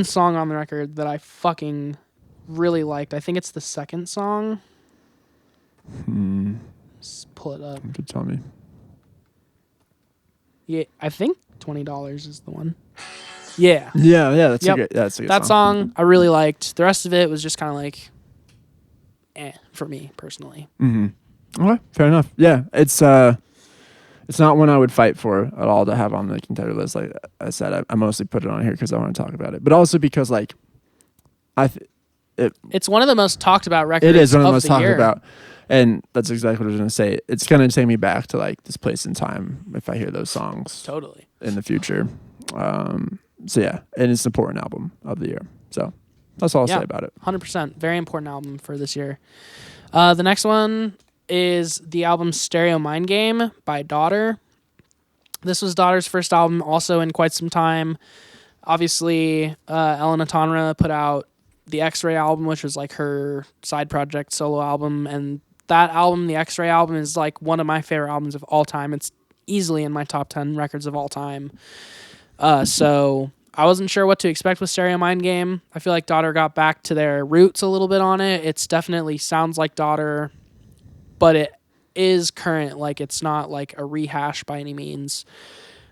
song on the record that I fucking really liked. I think it's the second song. Just pull it up. You could tell me. Yeah, I think $20 is the one. Yeah. Yeah, that's Yep. a good that song. song I really liked. The rest of it was just kind of like, for me personally. Mm-hmm. Okay, fair enough. Yeah, it's not one I would fight for at all to have on the contender list. Like I said, I mostly put it on here because I want to talk about it, but also because like it's one of the most talked about records. It is one of the most the talked year. about, and that's exactly what I was going to say. It's going to take me back to like this place in time if I hear those songs Totally in the future. So yeah, and it's an important album of the year. So that's all I'll say about it. 100%, very important album for this year. The next one is the album Stereo Mind Game by Daughter. This was Daughter's first album, also in quite some time. Obviously, Elena Tonra put out the X-Ray album, which was like her side project solo album, and that album, the X-Ray album, is like one of my favorite albums of all time. It's easily in my top 10 records of all time. So I wasn't sure what to expect with Stereo Mind Game. I feel like Daughter got back to their roots a little bit on it. It's definitely sounds like Daughter, but it is current. Like, it's not like a rehash by any means.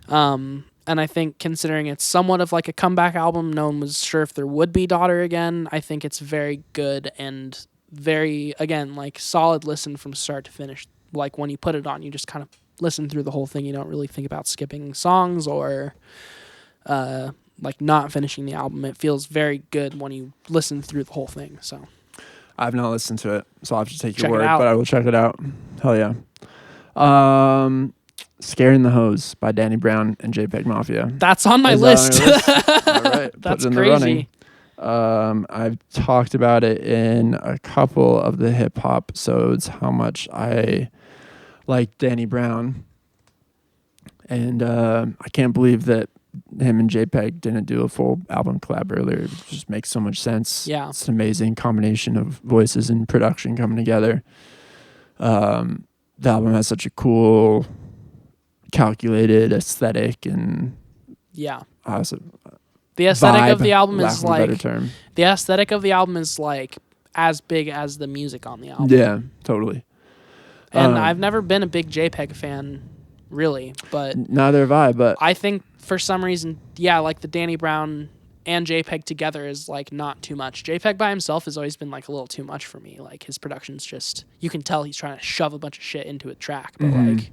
And I think considering it's somewhat of like a comeback album, no one was sure if there would be Daughter again. I think it's very good and very, again, like solid listen from start to finish. Like when you put it on, you just kind of listen through the whole thing. You don't really think about skipping songs or like not finishing the album. It feels very good when you listen through the whole thing. So I've not listened to it, so I'll have to take Check your it word, out. but I will check it out. Hell yeah. Scaring the Hose by Danny Brown and JPEG Mafia. that's on my Is list. that on your list? All right. That's put it in crazy. The running. I've talked about it in a couple of the hip hop sods, how much I like Danny Brown. And I can't believe that him and JPEG didn't do a full album collab earlier. It just makes so much sense. Yeah. It's an amazing combination of voices and production coming together. The album has such a cool, calculated aesthetic, and Yeah. the aesthetic of the album is a better like term. the aesthetic of the album is like as big as the music on the album. Yeah, totally. And I've never been a big JPEG fan, really, but Neither have I, but I think for some reason, yeah, like the Danny Brown and JPEG together is like not too much. JPEG by himself has always been like a little too much for me. Like his production's just, you can tell he's trying to shove a bunch of shit into a track, but like,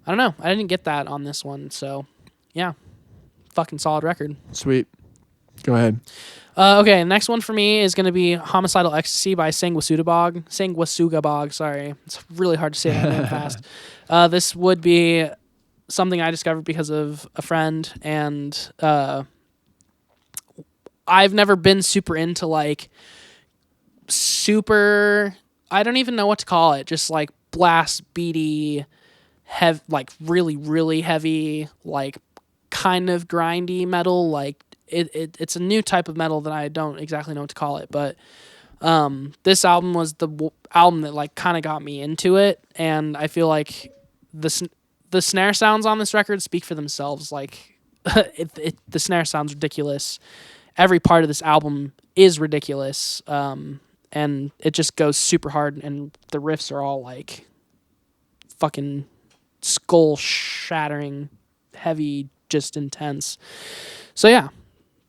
I don't know. I didn't get that on this one, so yeah, fucking solid record. sweet. Go ahead. Okay, next one for me is going to be Homicidal Ecstasy by Sanguisugabog, sorry. It's really hard to say that name fast. This would be something I discovered because of a friend, and I've never been super into like I don't even know what to call it, just like blast beaty, like really, really heavy, like kind of grindy metal. Like it's a new type of metal that I don't exactly know what to call it, but this album was the album that like kind of got me into it, and I feel like the snare sounds on this record speak for themselves. Like the snare sounds ridiculous. Every part of this album is ridiculous, and it just goes super hard, and the riffs are all like fucking skull shattering, heavy, just intense. So yeah,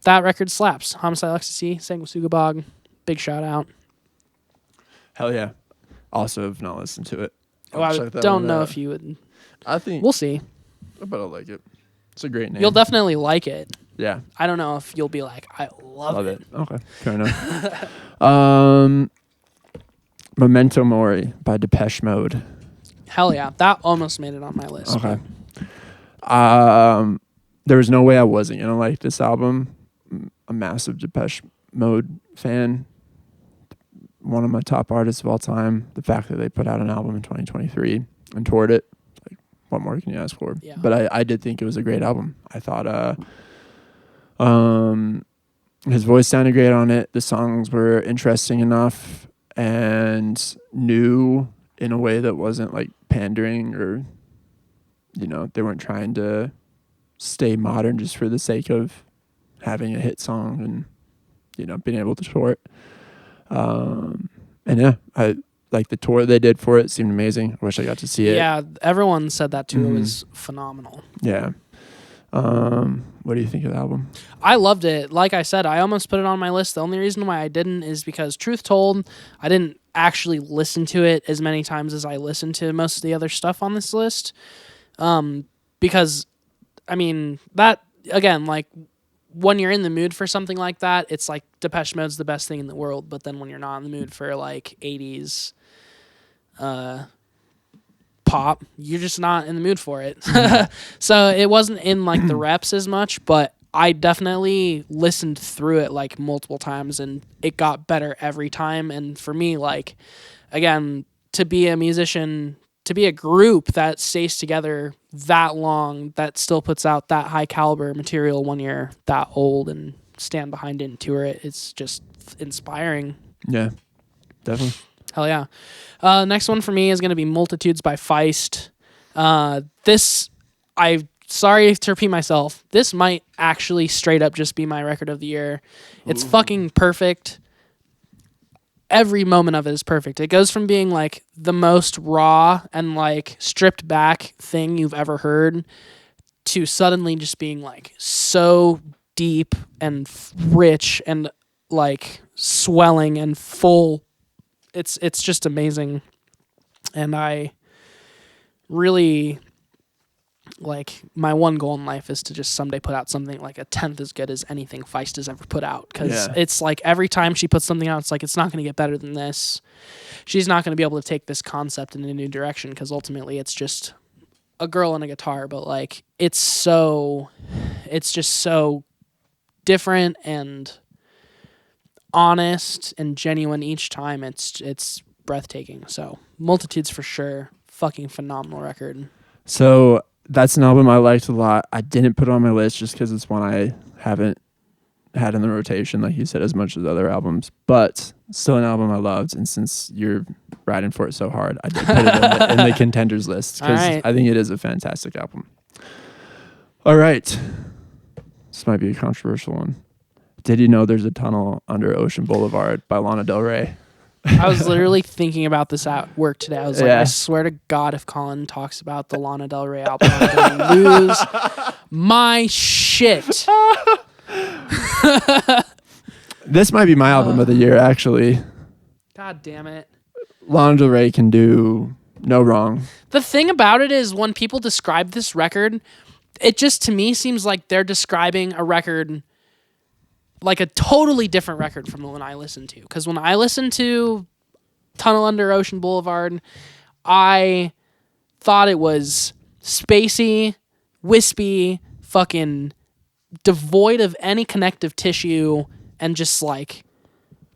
that record slaps. Homicide Ecstasy, Sanguisuga Bog, big shout out. Hell yeah. Also have not listened to it. Oh, I don't know if you would. I think We'll see. I bet I'll like it. It's a great name. You'll definitely like it. Yeah. I don't know if you'll be like, I love it. Okay, fair enough. Memento Mori by Depeche Mode. Hell yeah. That almost made it on my list. Okay. There was no way I wasn't gonna like this album. A massive Depeche Mode fan. One of my top artists of all time. The fact that they put out an album in 2023 and toured it, like, what more can you ask for? Yeah. But I did think it was a great album. I thought his voice sounded great on it. The songs were interesting enough and new in a way that wasn't like pandering, or they weren't trying to stay modern just for the sake of having a hit song and being able to tour it. And yeah, I like the tour they did for it. Seemed amazing. I wish I got to see it. Yeah, everyone said that too. It was phenomenal. Yeah. What do you think of the album? I loved it. Like I said, I almost put it on my list. The only reason why I didn't is because, truth told, I didn't actually listen to it as many times as I listened to most of the other stuff on this list. Because, I mean, that, again, like, when you're in the mood for something like that, it's like Depeche Mode's the best thing in the world. But then when you're not in the mood for like 80s pop, you're just not in the mood for it. So it wasn't in like the reps as much, but I definitely listened through it like multiple times, and it got better every time. And for me, like, again, to be a musician, to be a group that stays together that long, that still puts out that high caliber material when you're that old and stand behind it and tour it, it's just inspiring. Yeah, definitely. Hell yeah. Next one for me is going to be Multitudes by Feist. Sorry to repeat myself, this might actually straight up just be my record of the year. It's fucking perfect. Every moment of it is perfect. It goes from being like the most raw and like stripped back thing you've ever heard to suddenly just being like so deep and rich and like swelling and full. It's just amazing. And I really, like, my one goal in life is to just someday put out something like a tenth as good as anything Feist has ever put out. Because it's like every time she puts something out, it's like, it's not going to get better than this. She's not going to be able to take this concept in a new direction, because ultimately it's just a girl and a guitar. But like, it's just so different and honest and genuine each time. It's breathtaking. So Multitudes for sure. Fucking phenomenal record. So that's an album I liked a lot. I didn't put it on my list just because it's one I haven't had in the rotation, like you said, as much as other albums, but still an album I loved. And since you're riding for it so hard, I did put it in the contenders list, because I think it is a fantastic album. All right. This might be a controversial one. Did you know there's a tunnel under Ocean Boulevard by Lana Del Rey? I was literally thinking about this at work today. I was like, I swear to God, if Colin talks about the Lana Del Rey album, I'm going to lose my shit. This might be my album of the year, actually. God damn it. Lana Del Rey can do no wrong. The thing about it is, when people describe this record, it just, to me, seems like they're describing a record like a totally different record from the one I listened to. Because when I listened to Tunnel Under Ocean Boulevard, I thought it was spacey, wispy, fucking devoid of any connective tissue, and just like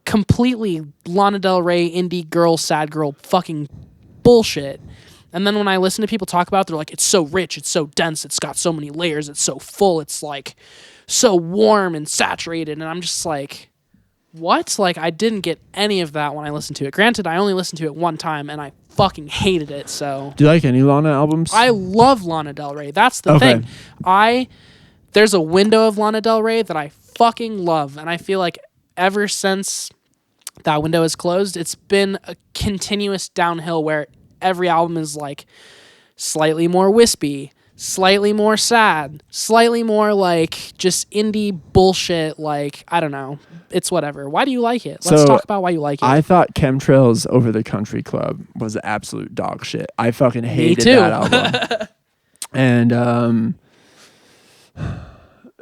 completely Lana Del Rey indie girl, sad girl fucking bullshit. And then when I listen to people talk about it, they're like, it's so rich, it's so dense, it's got so many layers, it's so full, it's like so warm and saturated. And I'm just like, what? Like, I didn't get any of that when I listened to it. Granted, I only listened to it one time and I fucking hated it. So, do you like any Lana albums? I love Lana Del Rey. That's the thing. There's a window of Lana Del Rey that I fucking love. And I feel like ever since that window is closed, it's been a continuous downhill where every album is like slightly more wispy, slightly more sad, slightly more like just indie bullshit. Like, I don't know. It's whatever. Why do you like it? Let's talk about why you like it. I thought Chemtrails Over the Country Club was absolute dog shit. I fucking hated that album. And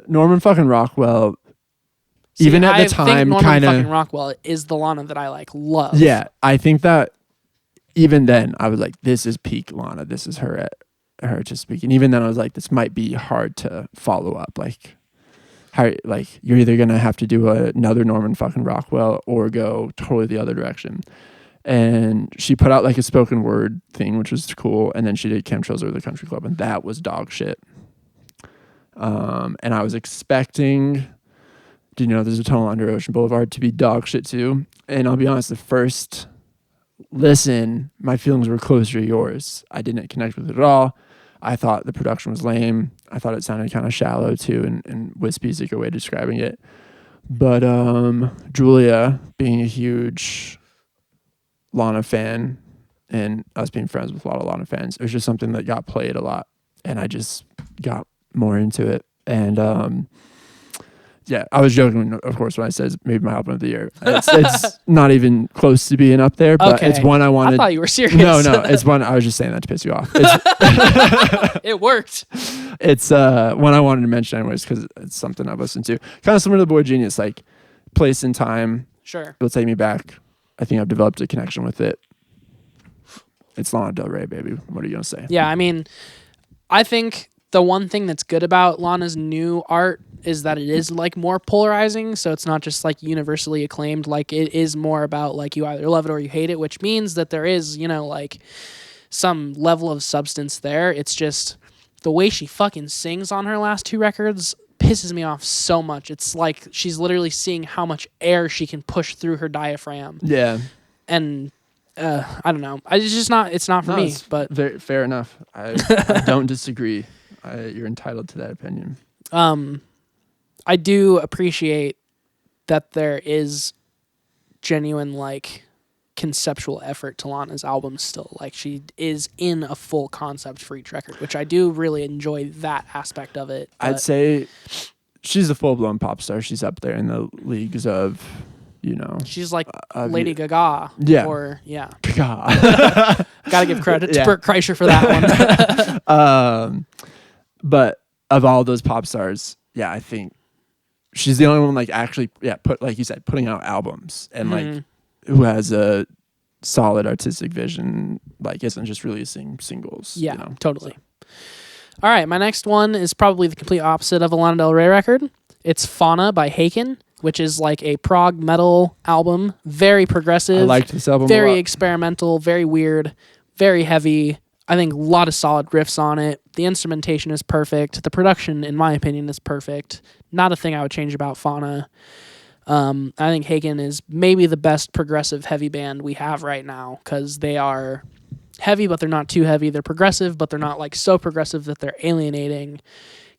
Norman fucking Rockwell, even at the time, kind of fucking Rockwell is the Lana that I like love. Yeah, I think that even then I was like, this is peak Lana. This is her just speaking. Even then I was like, this might be hard to follow up. Like, how, like, you're either gonna have to do another Norman fucking Rockwell or go totally the other direction. And she put out like a spoken word thing, which was cool. And then she did Chemtrails Over the Country Club, and that was dog shit. And I was expecting, do you know, there's a tunnel under Ocean Boulevard to be dog shit too. And I'll be honest, the first listen, my feelings were closer to yours. I didn't connect with it at all. I thought the production was lame. I thought it sounded kind of shallow too, and wispy is a good way of describing it. But Julia, being a huge Lana fan, and us being friends with a lot of Lana fans, it was just something that got played a lot, and I just got more into it. And yeah, I was joking, of course, when I said maybe my album of the year. It's not even close to being up there, but it's one I wanted. I thought you were serious. No, it's one. I was just saying that to piss you off. It worked. It's one I wanted to mention anyways because it's something I've listened to. Kind of similar to the Boy Genius, like place and time. Sure. It'll take me back. I think I've developed a connection with it. It's Lana Del Rey, baby. What are you gonna say? Yeah, I mean, I think the one thing that's good about Lana's new art is that it is like more polarizing, so it's not just like universally acclaimed. Like, it is more about like you either love it or you hate it, which means that there is, you know, like some level of substance there. It's just the way she fucking sings on her last two records pisses me off so much. It's like she's literally seeing how much air she can push through her diaphragm. Yeah. And I don't know. It's not for me. But very fair enough. I don't disagree. You're entitled to that opinion. I do appreciate that there is genuine like conceptual effort to Lana's albums still. Like, she is in a full concept for each record, which I do really enjoy that aspect of it. I'd say she's a full-blown pop star. She's up there in the leagues of, you know. She's like Lady Gaga. Yeah. Or, yeah. Gaga. Gotta give credit to Burt Kreischer for that one. But of all those pop stars, yeah, I think she's the only one like actually, like you said, putting out albums and like who has a solid artistic vision, like isn't just releasing singles. Yeah, you know? Totally. So. All right, my next one is probably the complete opposite of a Lana Del Rey record. It's Fauna by Haken, which is like a prog metal album, very progressive. I liked this album very a lot. Experimental, very weird, very heavy. I think a lot of solid riffs on it. The instrumentation is perfect. The production, in my opinion, is perfect. Not a thing I would change about Fauna. I think Haken is maybe the best progressive heavy band we have right now because they are heavy, but they're not too heavy. They're progressive, but they're not like so progressive that they're alienating.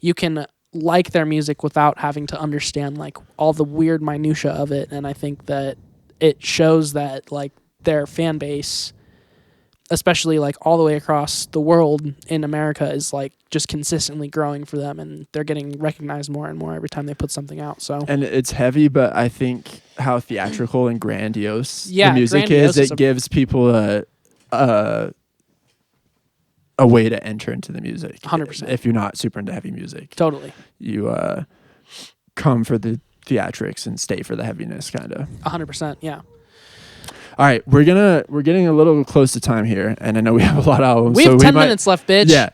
You can like their music without having to understand like all the weird minutia of it, and I think that it shows that like their fan base, especially like all the way across the world in America, is like just consistently growing for them, and they're getting recognized more and more every time they put something out. So, and it's heavy, but I think how theatrical and grandiose the music is, it gives people a way to enter into the music. 100%. If you're not super into heavy music, totally, you come for the theatrics and stay for the heaviness, kind of. 100%, yeah. All right, we're getting a little close to time here, and I know we have a lot of albums. We have 10 minutes left, bitch. Yeah,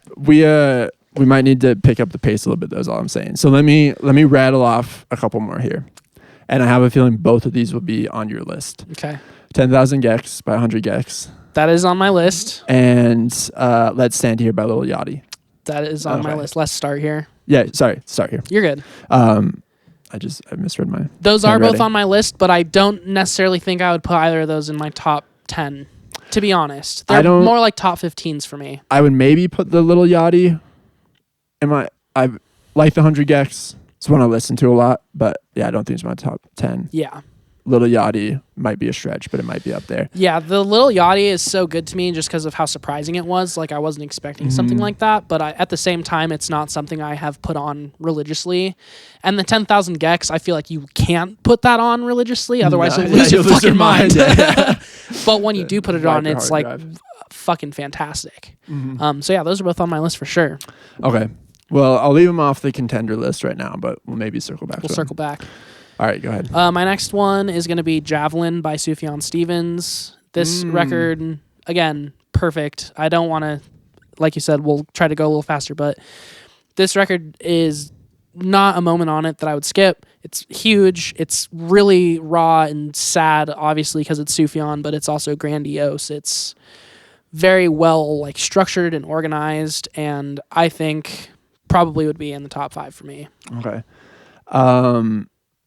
we might need to pick up the pace a little bit. That's all I'm saying. So let me rattle off a couple more here, and I have a feeling both of these will be on your list. Okay. 10,000 Gex by 100 Gex. That is on my list. And Let's Stand Here by Lil Yachty. That is on my list. Let's start here. Yeah, sorry. Start here. You're good. I misread mine. Those are both on my list, but I don't necessarily think I would put either of those in my top 10, to be honest. They're more like top 15s for me. I would maybe put the Lil Yachty in my... I like the 100 Gex. It's one I listen to a lot, but yeah, I don't think it's my top 10. Yeah. Lil Yachty might be a stretch, but it might be up there. Yeah, the Lil Yachty is so good to me just because of how surprising it was. Like, I wasn't expecting something like that, but at the same time, it's not something I have put on religiously. And the 10,000 Gex, I feel like you can't put that on religiously, otherwise you'll lose your fucking mind. But when you do put it on, it's like fucking fantastic. So yeah, those are both on my list for sure. Okay. Well, I'll leave them off the contender list right now, but we'll maybe circle back. We'll circle back. All right, go ahead. My next one is going to be Javelin by Sufjan Stevens. This record, again, perfect. I don't want to, like you said, we'll try to go a little faster, but this record is not a moment on it that I would skip. It's huge. It's really raw and sad, obviously, because it's Sufjan, but it's also grandiose. It's very well like structured and organized, and I think probably would be in the top 5 for me. Okay.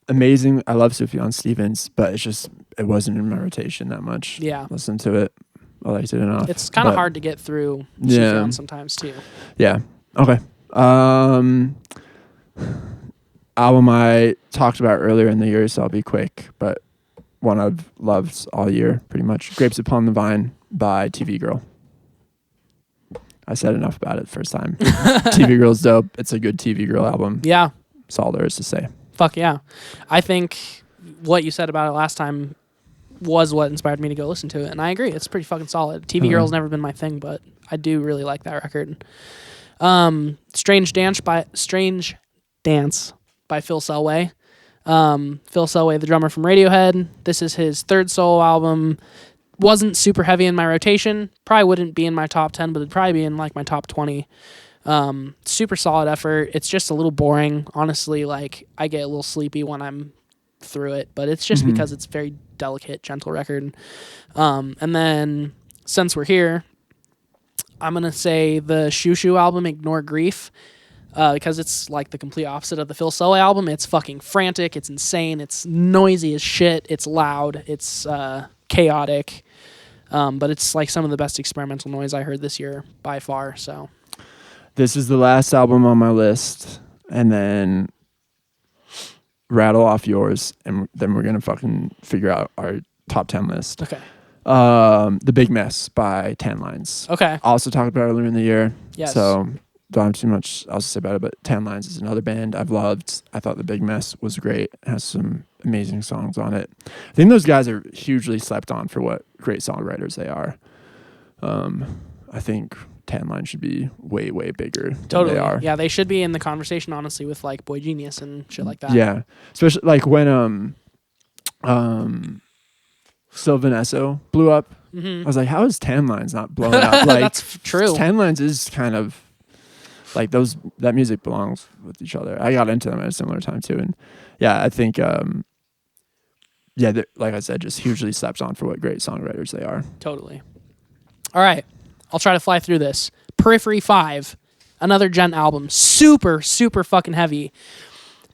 Amazing. I love Sufjan Stevens, but it wasn't in my rotation that much. Yeah. Listen to it. I liked it enough. It's kind of hard to get through Sufjan sometimes too. Yeah. Okay. Album I talked about earlier in the year, so I'll be quick, but one I've loved all year, pretty much. Grapes Upon the Vine by TV Girl. I said enough about it first time. TV Girl's dope. It's a good TV Girl album. Yeah. That's all there is to say. Fuck yeah. I think what you said about it last time was what inspired me to go listen to it, and I agree. It's pretty fucking solid. TV Girl's never been my thing, but I do really like that record. Strange Dance by Phil Selway. Phil Selway, the drummer from Radiohead. This is his third solo album. Wasn't super heavy in my rotation. Probably wouldn't be in my top 10, but it'd probably be in like my top 20. Super solid effort. It's just a little boring. Honestly, like I get a little sleepy when I'm through it, but it's just because it's very delicate, gentle record. And then since we're here, I'm going to say the Shoo Shoo album, Ignore Grief, because it's like the complete opposite of the Phil Selway album. It's fucking frantic. It's insane. It's noisy as shit. It's loud. It's chaotic. But it's like some of the best experimental noise I heard this year by far. So this is the last album on my list, and then rattle off yours, and then we're gonna fucking figure out our top 10 list. Okay. The Big Mess by Tan Lines. Okay. Also talked about earlier in the year. Yes. So don't have too much else to say about it, but Tan Lines is another band I've loved. I thought The Big Mess was great. It has some amazing songs on it. I think those guys are hugely slept on for what great songwriters they are. I think Tan Lines should be way, way bigger than they are. Yeah, they should be in the conversation, honestly, with like Boy Genius and shit like that. Yeah. Especially like when Sylvan Esso blew up. I was like, how is Tan Lines not blowing up? Like, that's true. Tan Lines is kind of like that music belongs with each other. I got into them at a similar time too, and yeah, I think like I said, just hugely slept on for what great songwriters they are. Totally. All right, I'll try to fly through this. Periphery 5, another Gent album, super super fucking heavy.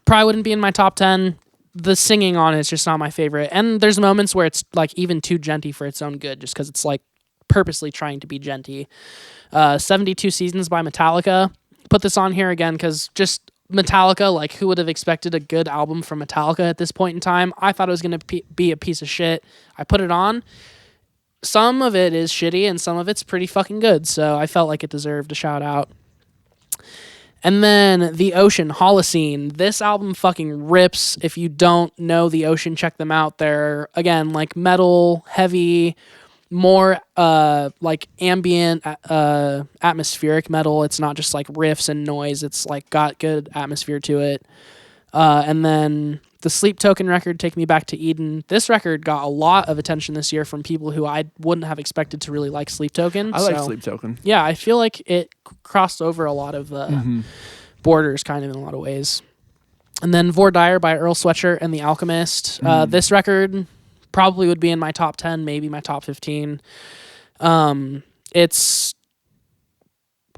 Probably wouldn't be in my top 10. The singing on it is just not my favorite, and there's moments where it's like even too genty for its own good, just because it's like purposely trying to be genty. 72 Seasons by Metallica. Put this on here again because just Metallica, like who would have expected a good album from Metallica at this point in time? I thought it was going to be a piece of shit. I put it on. Some of it is shitty and some of it's pretty fucking good, so I felt like it deserved a shout out. And then The Ocean, Holocene. This album fucking rips. If you don't know The Ocean, check them out. They're, again, like metal, heavy, more like ambient, atmospheric metal. It's not just like riffs and noise. It's like got good atmosphere to it. And then the Sleep Token record, Take Me Back to Eden. This record got a lot of attention this year from people who I wouldn't have expected to really like Sleep Token. I like Sleep Token. Yeah, I feel like it crossed over a lot of borders kind of in a lot of ways. And then Vor Dire by Earl Sweatshirt and The Alchemist. This record, probably would be in my top 10, maybe my top 15. It's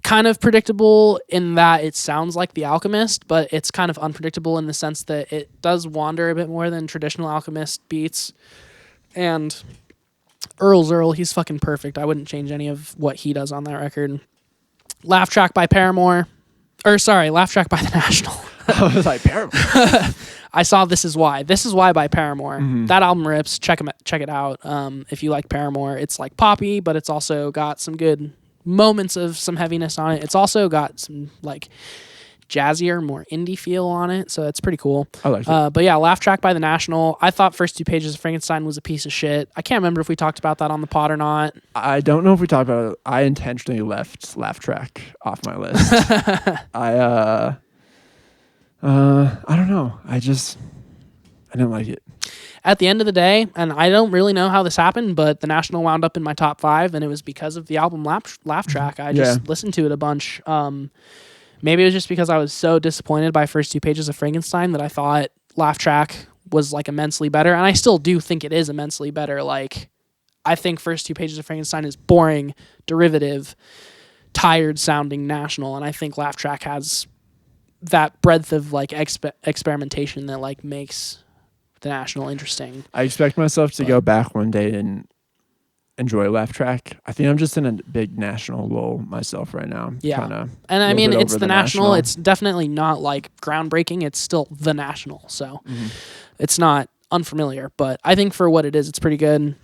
kind of predictable in that it sounds like The Alchemist, but it's kind of unpredictable in the sense that it does wander a bit more than traditional Alchemist beats. And Earl's Earl, he's fucking perfect. I wouldn't change any of what he does on that record. Laugh Track by Paramore. Laugh Track by The National. I was like, Paramore. I saw This Is Why. This Is Why by Paramore. Mm-hmm. That album rips. Check it out. If you like Paramore, it's like poppy, but it's also got some good moments of some heaviness on it. It's also got some like jazzier, more indie feel on it, so it's pretty cool. I like it. But yeah, Laugh Track by The National. I thought First 2 Pages of Frankenstein was a piece of shit. I can't remember if we talked about that on the pod or not. I don't know if we talked about it. I intentionally left Laugh Track off my list. I don't know. I didn't like it. At the end of the day, and I don't really know how this happened, but The National wound up in my top 5, and it was because of the album Laugh Track. I just listened to it a bunch. Maybe it was just because I was so disappointed by First 2 Pages of Frankenstein that I thought Laugh Track was like immensely better, and I still do think it is immensely better. Like, I think First 2 Pages of Frankenstein is boring, derivative, tired sounding National, and I think Laugh Track has that breadth of like experimentation that like makes The National interesting. I expect myself to go back one day and enjoy Laugh Track. I think I'm just in a big National lull myself right now. Yeah. And I mean, it's The National. It's definitely not like groundbreaking. It's still The National. So it's not unfamiliar, but I think for what it is, it's pretty good.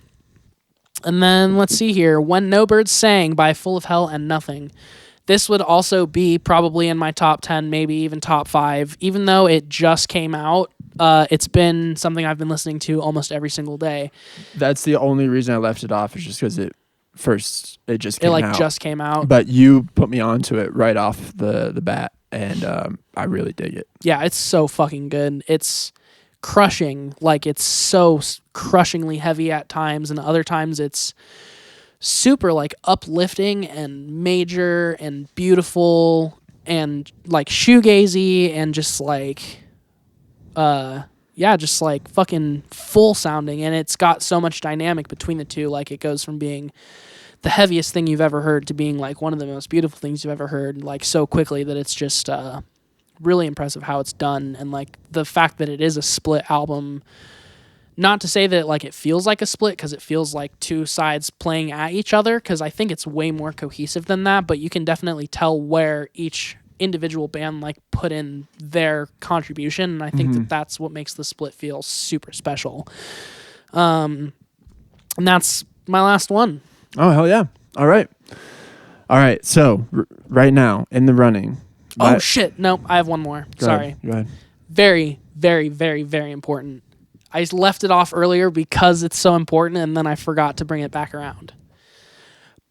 And then let's see here. When No Birds Sang by Full of Hell and Nothing. This would also be probably in my top 10, maybe even top 5. Even though it just came out, it's been something I've been listening to almost every single day. That's the only reason I left it off, is just because it just came out. Just came out. But you put me onto it right off the bat, and I really dig it. Yeah, it's so fucking good. It's crushing. Like, it's so crushingly heavy at times, and other times it's super like uplifting and major and beautiful and like shoegazy and just like just like fucking full sounding, and it's got so much dynamic between the two. Like, it goes from being the heaviest thing you've ever heard to being like one of the most beautiful things you've ever heard, like so quickly that it's just really impressive how it's done. And like the fact that it is a split album, not to say that like it feels like a split, because it feels like two sides playing at each other, because I think it's way more cohesive than that, but you can definitely tell where each individual band like put in their contribution, and I think that that's what makes the split feel super special. And that's my last one. Oh, hell yeah. All right, so right now in the running. Oh shit, no, I have one more. Sorry. Go ahead. Very, very, very, very important. I just left it off earlier because it's so important, and then I forgot to bring it back around.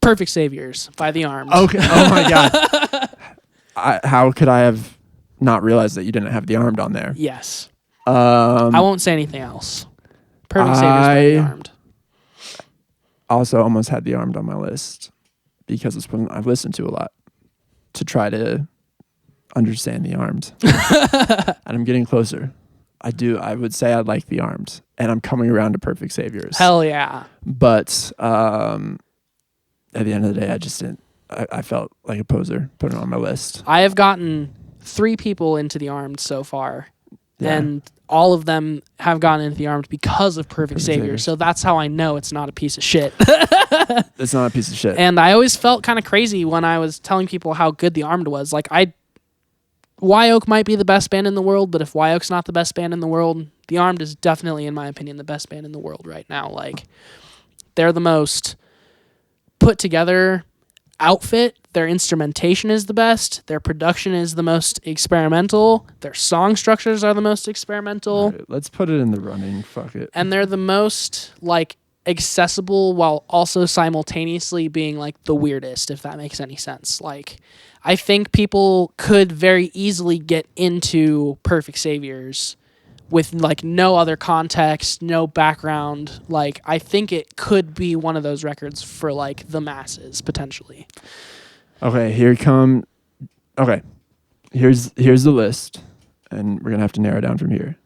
Perfect Saviors by The Armed. Okay. Oh my God. How could I have not realized that you didn't have The Armed on there? Yes. I won't say anything else. Perfect Saviors by The Armed. Also almost had The Armed on my list because it's one I've listened to a lot to try to understand The Armed. And I'm getting closer. I would say I like The Armed, and I'm coming around to Perfect Saviors. Hell yeah. But at the end of the day, I just didn't. I felt like a poser putting it on my list. I have gotten 3 people into The Armed so far, and all of them have gotten into The Armed because of Perfect Saviors. So that's how I know it's not a piece of shit. It's not a piece of shit. And I always felt kind of crazy when I was telling people how good The Armed was. Like, Wyoke might be the best band in the world, but if Wyoke's not the best band in the world, The Armed is definitely, in my opinion, the best band in the world right now. Like, they're the most put together outfit. Their instrumentation is the best. Their production is the most experimental. Their song structures are the most experimental. Right, let's put it in the running. Fuck it. And they're the most, like, accessible while also simultaneously being, like, the weirdest, if that makes any sense. Like, I think people could very easily get into Perfect Saviors with like no other context, no background. Like, I think it could be one of those records for like the masses potentially. Okay, here's the list, and we're gonna have to narrow down from here.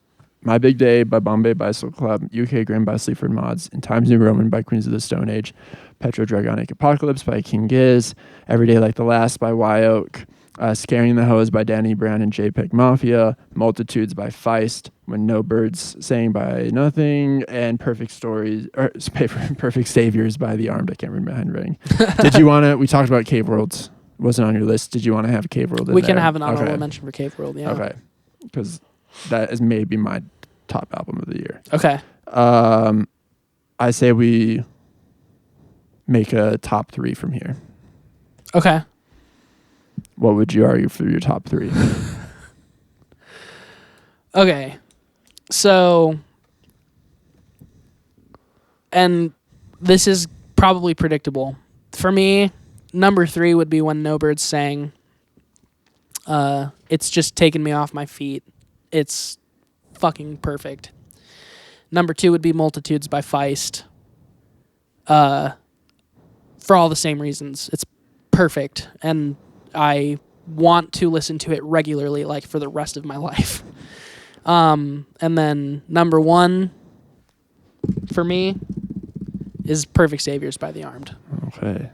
My Big Day by Bombay Bicycle Club, UK Grand by Sleaford Mods, In Times New Roman by Queens of the Stone Age, Petro Dragonic Apocalypse by King Giz, Every Day Like the Last by Wyoke, Scaring the Hose by Danny Brown and JPEG Mafia, Multitudes by Feist, When No Birds Sang by Nothing, and Perfect Saviors by The Armed. I can't remember my handwriting. We talked about Cave Worlds. Wasn't on your list. Did you want to have Cave World in We there? can have an honorable mention for Cave World, yeah. Okay. Because that is maybe my top album of the year. Okay. I say we make a top 3 from here. Okay. What would you argue for your top 3? Okay. So, and this is probably predictable. For me, number 3 would be When No Birds Sang. It's just taken me off my feet. It's fucking perfect. Number 2 would be Multitudes by Feist. For all the same reasons. It's perfect. And I want to listen to it regularly, like for the rest of my life. And then number 1 for me is Perfect Saviors by The Armed. Okay.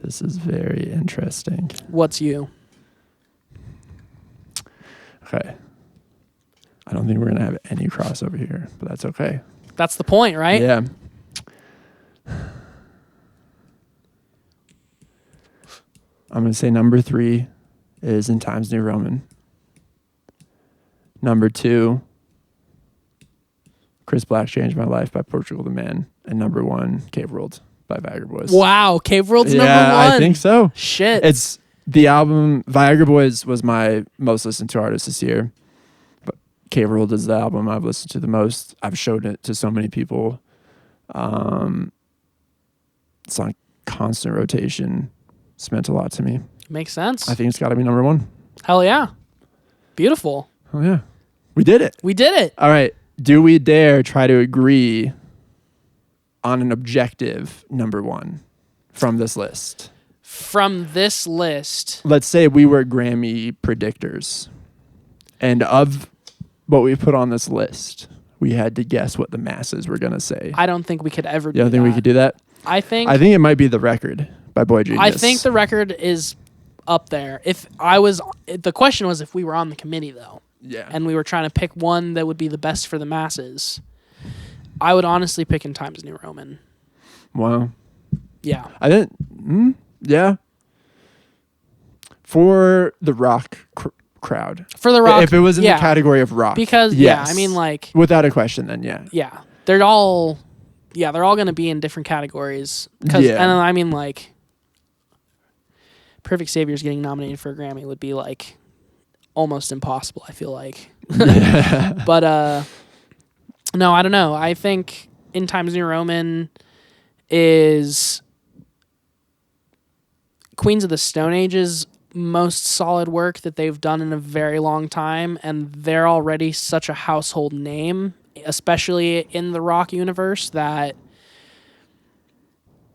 This is very interesting. What's you? Okay. I don't think we're going to have any crossover here, but that's okay. That's the point, right? Yeah. I'm going to say number 3 is In Times New Roman. Number 2, Chris Black Changed My Life by Portugal the Man. And number 1, Cave World by Viagra Boys. Wow, Cave World's number 1. I think so. Shit. It's the album. Viagra Boys was my most listened to artist this year. But Cave World is the album I've listened to the most. I've showed it to so many people. It's on constant rotation. It's meant a lot to me. Makes sense. I think it's got to be number 1. Hell yeah. Beautiful. Oh, yeah. We did it. We did it. All right. Do we dare try to agree on an objective number 1 from this list? From this list. Let's say we were Grammy predictors. And of what we put on this list, we had to guess what the masses were going to say. I don't think we could ever do that. You don't think we could do that? I think it might be The Record by Boy Genius. I think The Record is up there. The question was if we were on the committee, though. Yeah. And we were trying to pick one that would be the best for the masses. I would honestly pick In Times New Roman. Wow. Yeah. I didn't. Yeah. For the rock crowd. For the rock. If it was in the category of rock. Because, yes. yeah, I mean, like. Without a question, then, yeah. Yeah. They're all going to be in different categories. And I mean, like. Perfect Saviors getting nominated for a Grammy would be, like, almost impossible, I feel like. But, no, I don't know. I think In Times New Roman is Queens of the Stone Age's most solid work that they've done in a very long time, and they're already such a household name, especially in the rock universe, that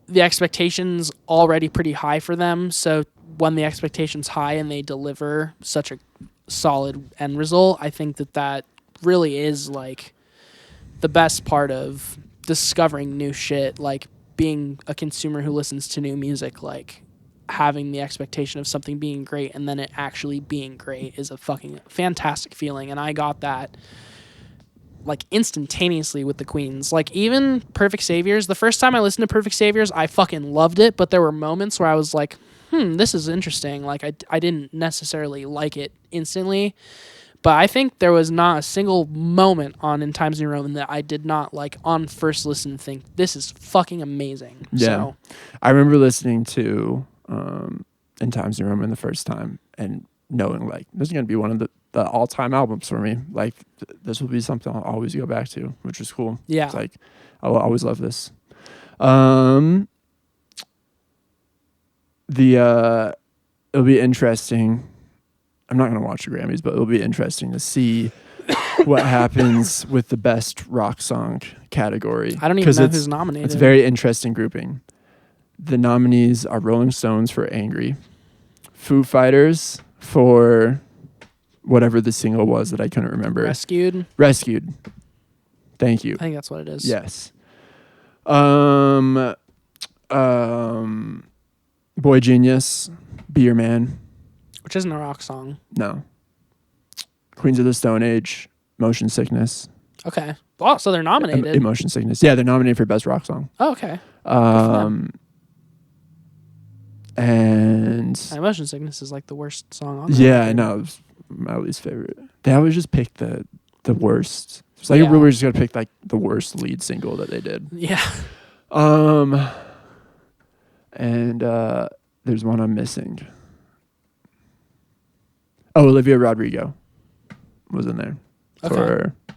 the expectation's already pretty high for them. So when the expectation's high and they deliver such a solid end result, I think that really is like the best part of discovering new shit, like being a consumer who listens to new music, like having the expectation of something being great and then it actually being great is a fucking fantastic feeling. And I got that like instantaneously with the Queens. Like even Perfect Saviors, the first time I listened to Perfect Saviors, I fucking loved it, but there were moments where I was like, this is interesting. Like I didn't necessarily like it instantly. But I think there was not a single moment on In Times New Roman that I did not, like, on first listen think, this is fucking amazing. Yeah. So, I remember listening to In Times New Roman the first time and knowing, like, this is going to be one of the all-time albums for me. Like, this will be something I'll always go back to, which is cool. Yeah. It's like, I'll always love this. It'll be interesting. I'm not going to watch the Grammys, but it'll be interesting to see what happens with the best rock song category. I don't even know who's nominated. It's a very interesting grouping. The nominees are Rolling Stones for Angry, Foo Fighters for whatever the single was that I couldn't remember. Rescued. Thank you. I think that's what it is. Yes. Boy Genius, Be Your Man. Which isn't a rock song. No. Queens of the Stone Age, Motion Sickness. Okay. Oh, so they're nominated. Emotion Sickness. Yeah, they're nominated for Best Rock Song. Oh, okay. And Motion Sickness is like the worst song on there. yeah, I know. It was my least favorite. They always just pick the worst. It's like we were just gonna pick like the worst lead single that they did. Yeah. And there's one I'm missing. Oh, Olivia Rodrigo was in there. Okay. For, I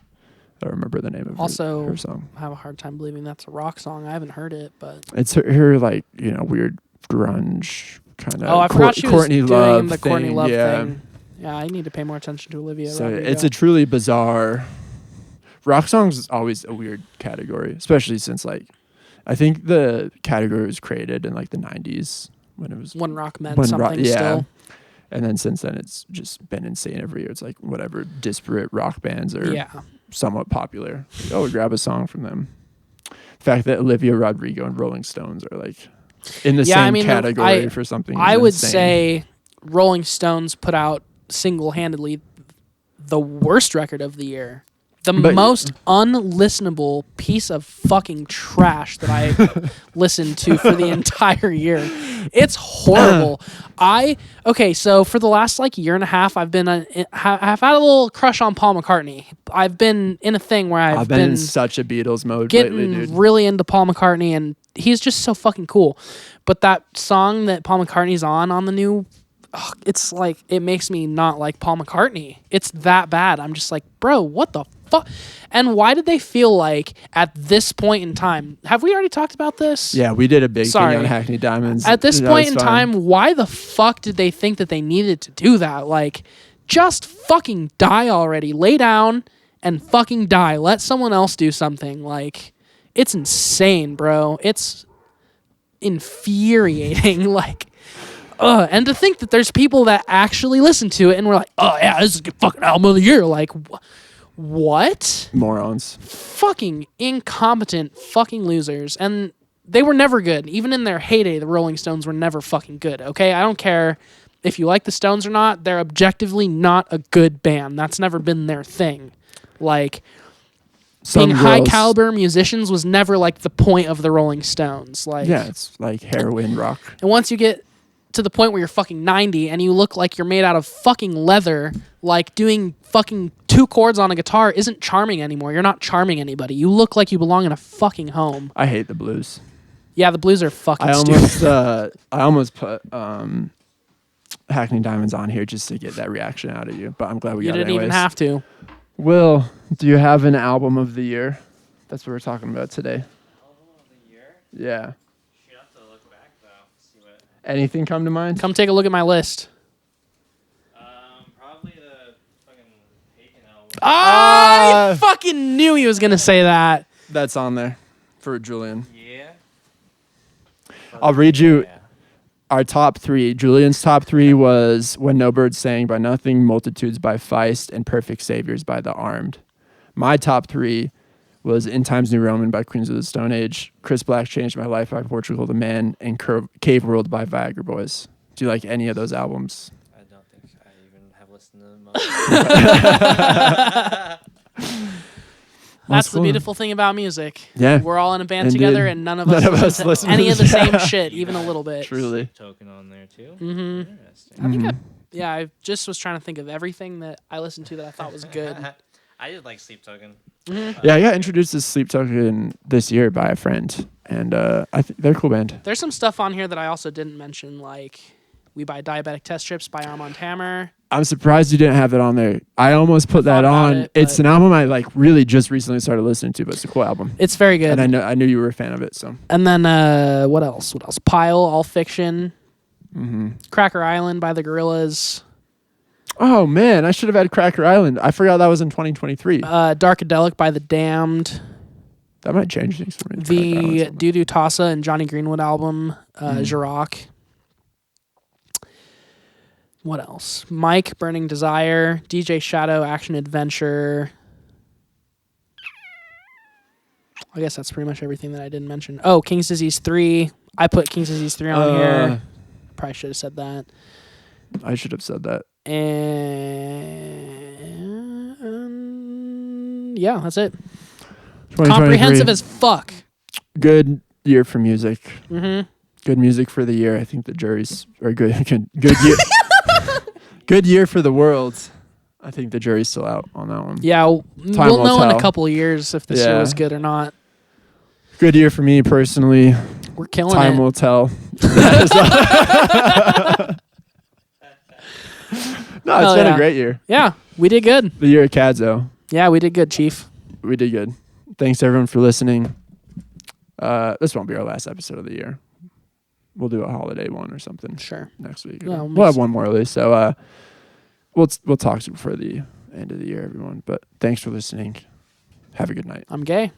don't remember the name of also, her song. I have a hard time believing that's a rock song. I haven't heard it, but It's her like, weird grunge kind of. Oh, I forgot she was Courtney doing Love the Courtney thing. Love Yeah. thing. Yeah, I need to pay more attention to Olivia So Rodrigo. it's a truly bizarre. Rock songs is always a weird category, especially since like, I think the category was created in like the 90s when it was when rock meant something still. And then since then it's just been insane every year. It's like whatever disparate rock bands are somewhat popular. We grab a song from them. The fact that Olivia Rodrigo and Rolling Stones are like in the same category for something. I would say Rolling Stones put out single-handedly the worst record of the year. The most unlistenable piece of fucking trash that I listened to for the entire year. It's horrible. So for the last like year and a half, I've had a little crush on Paul McCartney. I've been in a thing where I've been in such a Beatles mode getting lately, dude. really into Paul McCartney, and he's just so fucking cool. But that song that Paul McCartney's on the new, it's like, it makes me not like Paul McCartney. It's that bad. I'm just like, bro, what the fuck? And why did they feel like at this point in time, have we already talked about this? Yeah, we did a big thing on Hackney Diamonds. At this point in time, why the fuck did they think that they needed to do that? Like, just fucking die already. Lay down and fucking die. Let someone else do something. Like, it's insane, bro. It's infuriating. Like, and to think that there's people that actually listen to it and we're like, oh yeah, this is a fucking album of the year. Like, what? Morons. Fucking incompetent fucking losers. And they were never good. Even in their heyday, the Rolling Stones were never fucking good, okay? I don't care if you like the Stones or not. They're objectively not a good band. That's never been their thing. Like, being high-caliber musicians was never, like, the point of the Rolling Stones. Like, yeah, it's like heroin rock. And once you get to the point where you're fucking 90 and you look like you're made out of fucking leather, like doing fucking 2 chords on a guitar isn't charming anymore. You're not charming anybody. You look like you belong in a fucking home. I hate the blues. Yeah, the blues are fucking stupid. I almost put Hackney Diamonds on here just to get that reaction out of you, but I'm glad we got it anyways. You didn't even have to. Will, do you have an album of the year? That's what we're talking about today. Album of the year? Yeah. You have to look back though. See what. Anything come to mind? Come take a look at my list. Probably the fucking Haken album. I fucking knew he was gonna say that. That's on there for Julian. Yeah. I'll read you our top 3. Julian's top 3 was When No Birds Sang by Nothing, Multitudes by Feist, and Perfect Saviors by The Armed. My top 3 was In Times New Roman by Queens of the Stone Age, Chris Black Changed My Life by Portugal the Man, and Cave World by Viagra Boys. Do you like any of those albums? I don't think I even have listened to them. That's the beautiful thing about music. Yeah. We're all in a band Indeed. together and none of us listen to any of the same shit, even a little bit. Truly. Token on there too. Mm-hmm. Interesting. I just was trying to think of everything that I listened to that I thought was good. I did like Sleep Token. Mm-hmm. Yeah, I got introduced to Sleep Token this year by a friend, and I think they're a cool band. There's some stuff on here that I also didn't mention, like We Buy Diabetic Test Strips by Armand Hammer. I'm surprised you didn't have it on there. I almost put that on. It's an album I like really just recently started listening to, but it's a cool album. It's very good. And I knew you were a fan of it. So. And then what else? Pile, All Fiction. Mm-hmm. Cracker Island by the Gorillaz. Oh man, I should have had Cracker Island. I forgot that was in 2023. Darkadelic by The Damned. That might change things for me. The Dudu Tassa and Johnny Greenwood album, Jirac. What else? Mike, Burning Desire. DJ Shadow, Action Adventure. I guess that's pretty much everything that I didn't mention. Oh, King's Disease 3. I put King's Disease 3 on here. Probably should have said that. I should have said that. And yeah, that's it. 2023. Comprehensive as fuck. Good year for music. Mm-hmm. Good music for the year. I think the jury's or good year. Good year for the world. I think the jury's still out on that one. Yeah, we'll will know in tell. a couple of years if this year was good or not. Good year for me personally. We're killing Time it. will tell. No, it's been a great year. Yeah, we did good. The year of Cadzo. Yeah, we did good, Chief. We did good. Thanks everyone for listening. This won't be our last episode of the year. We'll do a holiday one or something. Sure. Next week. Yeah, We'll have one more release. So we'll talk to you before the end of the year, everyone. But thanks for listening. Have a good night. I'm gay.